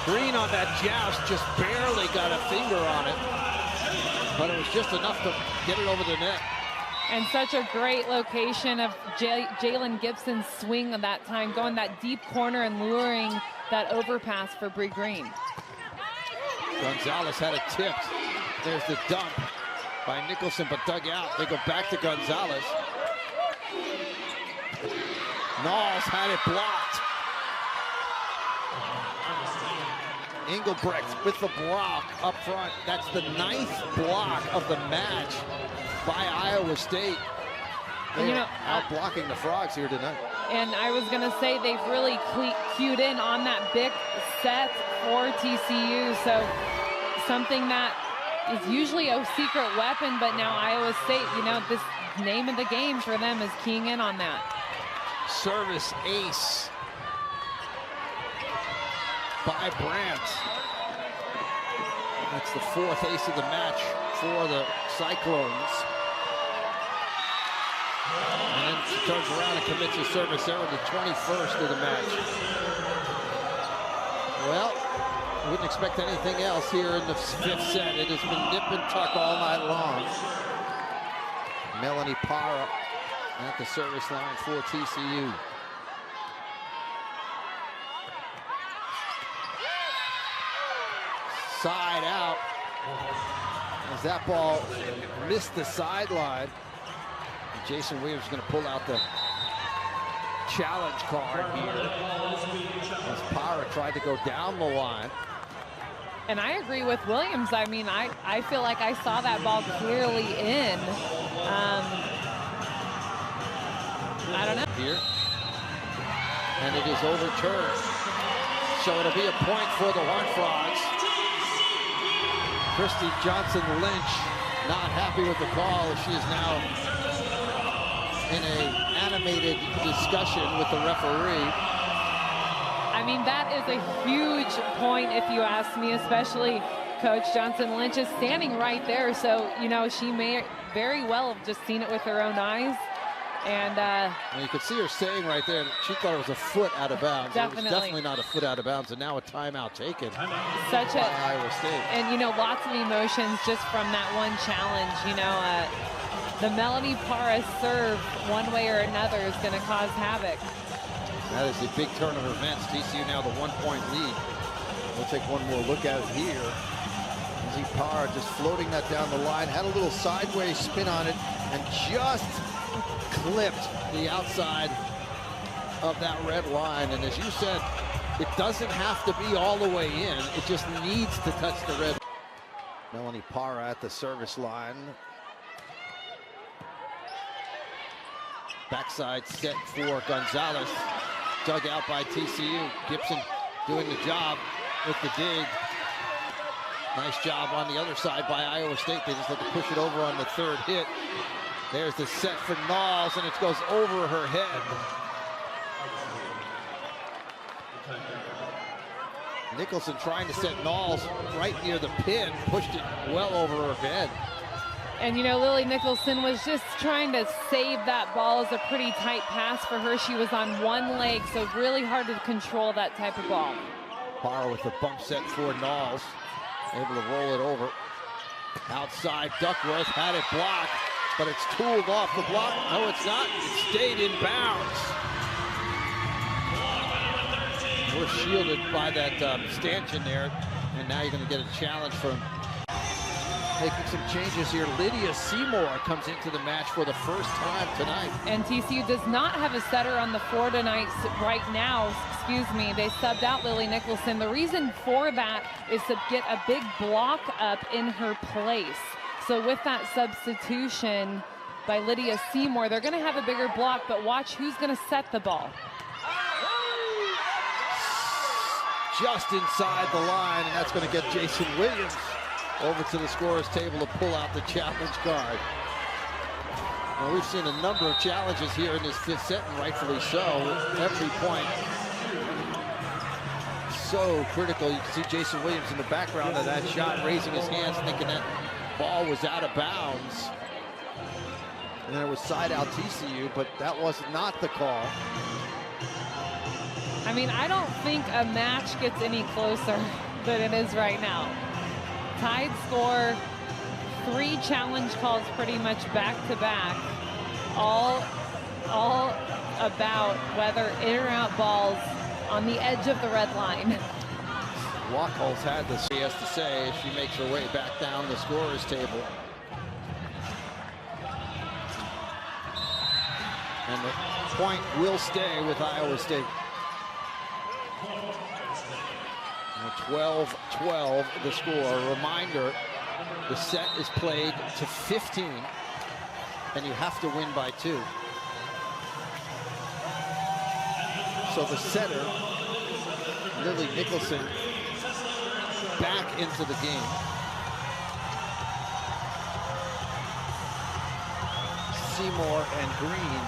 Green on that joust just barely got a finger on it, but it was just enough to get it over the net. And such a great location of Jalen Gibson's swing at that time, going that deep corner and luring that overpass for Bree Green. Gonzalez had it tipped. There's the dump by Nicholson, but dug out. They go back to Gonzalez. Knowles had it blocked. Engelbrecht with the block up front. That's the 9th block of the match by Iowa State. They're out blocking the Frogs here tonight. And I was going to say they've really cued in on that big set for TCU. So something that is usually a secret weapon, but now Iowa State, you know, this name of the game for them is keying in on that. Service ace by Brandt. That's the 4th ace of the match for the Cyclones. And then she turns around and commits a service error, the 21st of the match. Well, I wouldn't expect anything else here in the 5th set. It has been nip and tuck all night long. Melanie Parra at the service line for TCU. Side out as that ball missed the sideline. Jason Williams is going to pull out the challenge card here as Parra tried to go down the line. And I agree with Williams. I mean, I feel like I saw that ball clearly in. I don't know. Here. And it is overturned. So it'll be a point for the Horned Frogs. Christy Johnson Lynch not happy with the call. She is now in an animated discussion with the referee. I mean, that is a huge point if you ask me, especially Coach Johnson Lynch is standing right there, so, you know, she may very well have just seen it with her own eyes. And you could see her saying right there, she thought it was a foot out of bounds. Definitely. It was definitely not a foot out of bounds, and now a timeout taken such by a Iowa State. And, you know, lots of emotions just from that one challenge. You know, the Melanie Parra serve one way or another is going to cause havoc. That is a big turn of events. TCU now the 1-point lead. We'll take one more look at it here. NC Parra just floating that down the line, had a little sideways spin on it, and just clipped the outside of that red line. And as you said, it doesn't have to be all the way in. It just needs to touch the red. Melanie Parra at the service line. Backside set for Gonzalez. Dug out by TCU. Gibson doing the job with the dig. Nice job on the other side by Iowa State. They just had to push it over on the third hit. There's the set for Knowles, and it goes over her head. Nicholson trying to set Knowles right near the pin, pushed it well over her head. And, you know, Lily Nicholson was just trying to save that ball. It was a pretty tight pass for her. She was on one leg, so really hard to control that type of ball. Parra with the bump set for Knowles, able to roll it over. Outside, Duckworth had it blocked, but it's tooled off the block. No, it's not. It stayed in bounds. We're shielded by that stanchion there, and now you're going to get a challenge from making some changes here. Lydia Seymour comes into the match for the first time tonight. And TCU does not have a setter on the floor tonight right now. Excuse me. They subbed out Lily Nicholson. The reason for that is to get a big block up in her place. So with that substitution by Lydia Seymour, they're going to have a bigger block, but watch who's going to set the ball. Just inside the line, and that's going to get Jason Williams over to the scorer's table to pull out the challenge card. Well, we've seen a number of challenges here in this fifth set, and rightfully so. Every point so critical. You can see Jason Williams in the background of that shot, raising his hands, thinking that ball was out of bounds. And then it was side out TCU, but that was not the call. I mean, I don't think a match gets any closer than it is right now. Tied score, 3 challenge calls pretty much back to back, all about whether in or out balls on the edge of the red line. Wachholz had this, she has to say, as she makes her way back down the scorer's table. And the point will stay with Iowa State. 12-12 the score. A reminder, the set is played to 15, and you have to win by 2. So the setter, Lily Nicholson, back into the game. Seymour and Green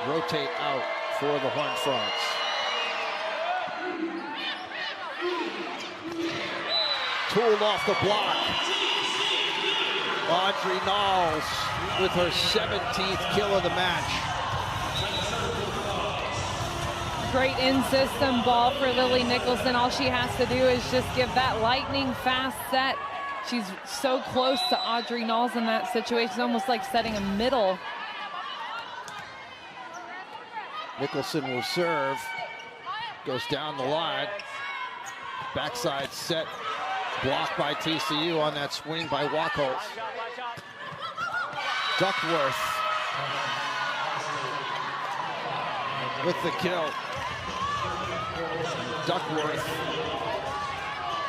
rotate out for the Horned Frogs. Tooled off the block. Audrey Knowles with her 17th kill of the match. Great in-system ball for Lily Nicholson. All she has to do is just give that lightning fast set. She's so close to Audrey Knowles in that situation. It's almost like setting a middle. Nicholson will serve. Goes down the line. Backside set. Blocked by TCU on that swing by Wachholz. Duckworth with the kill. Duckworth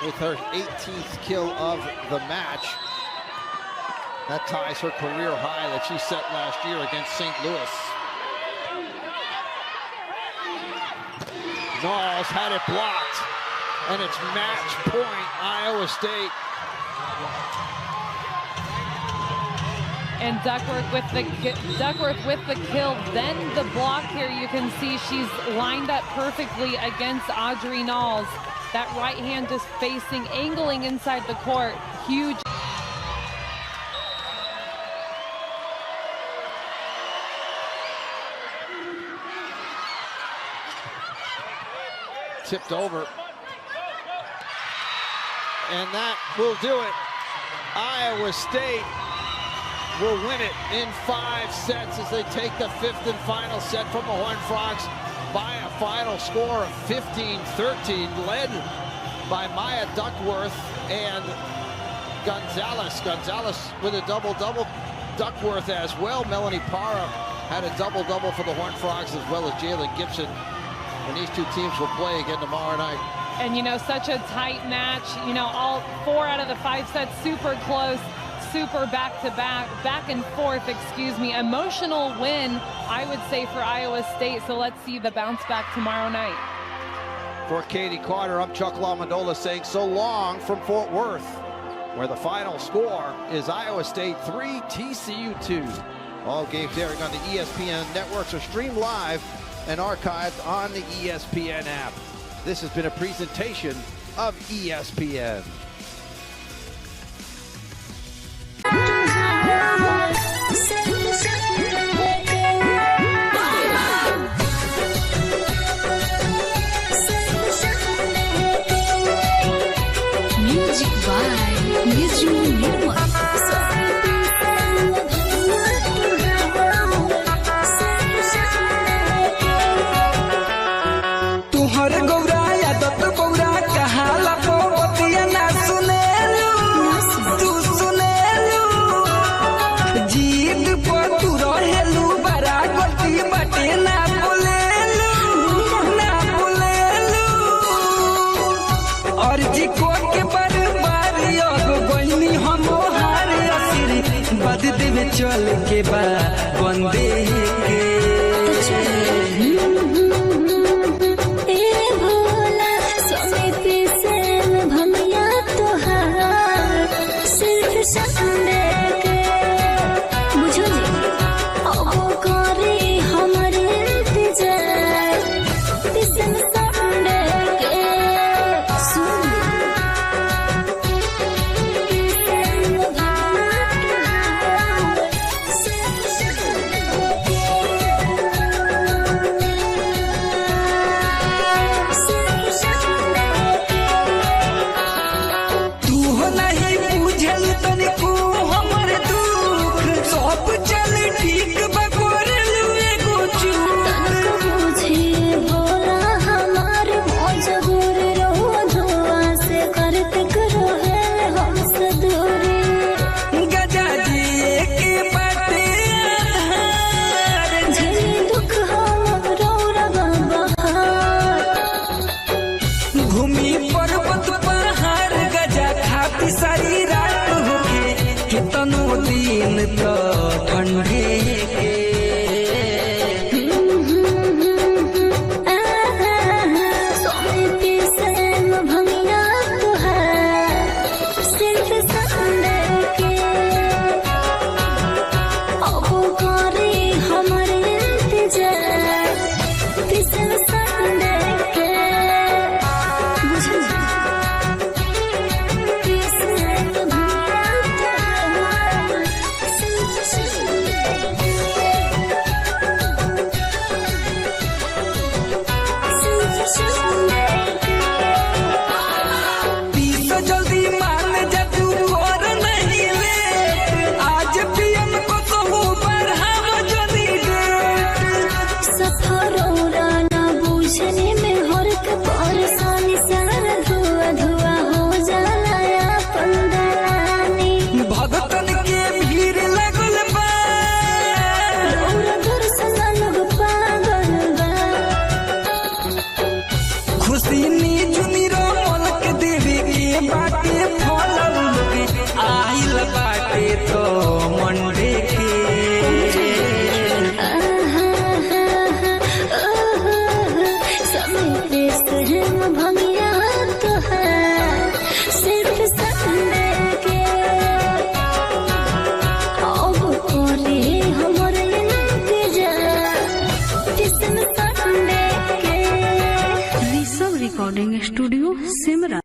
with her 18th kill of the match. That ties her career high that she set last year against St. Louis. Knowles had it blocked, and it's match point Iowa State. And Duckworth with the kill, then the block here. You can see she's lined up perfectly against Audrey Knowles. That right hand just facing, angling inside the court. Huge. Tipped over. And that will do it. Iowa State will win it in 5 sets as they take the 5th and final set from the Horned Frogs by a final score of 15-13, led by Maya Duckworth and Gonzalez. Gonzalez with a double-double. Duckworth as well. Melanie Parra had a double-double for the Horned Frogs, as well as Jalen Gibson. And these two teams will play again tomorrow night. And, you know, such a tight match. You know, all 4 out of the 5 sets super close, super back-to-back, back and forth, excuse me. Emotional win, I would say, for Iowa State. So let's see the bounce back tomorrow night. For Katie Carter, I'm Chuck LaMandola saying so long from Fort Worth, where the final score is Iowa State 3, TCU 2. All games airing on the ESPN networks are streamed live and archived on the ESPN app. This has been a presentation of ESPN. Music by Music Network. चल के बा बंदे भोला समिति से भमिया तोहार सिर्फ Sunday के बुझो जी अब करे हमारे इंतजार किसन संडे के सुन रिकॉर्डिंग स्टूडियो सिमरा।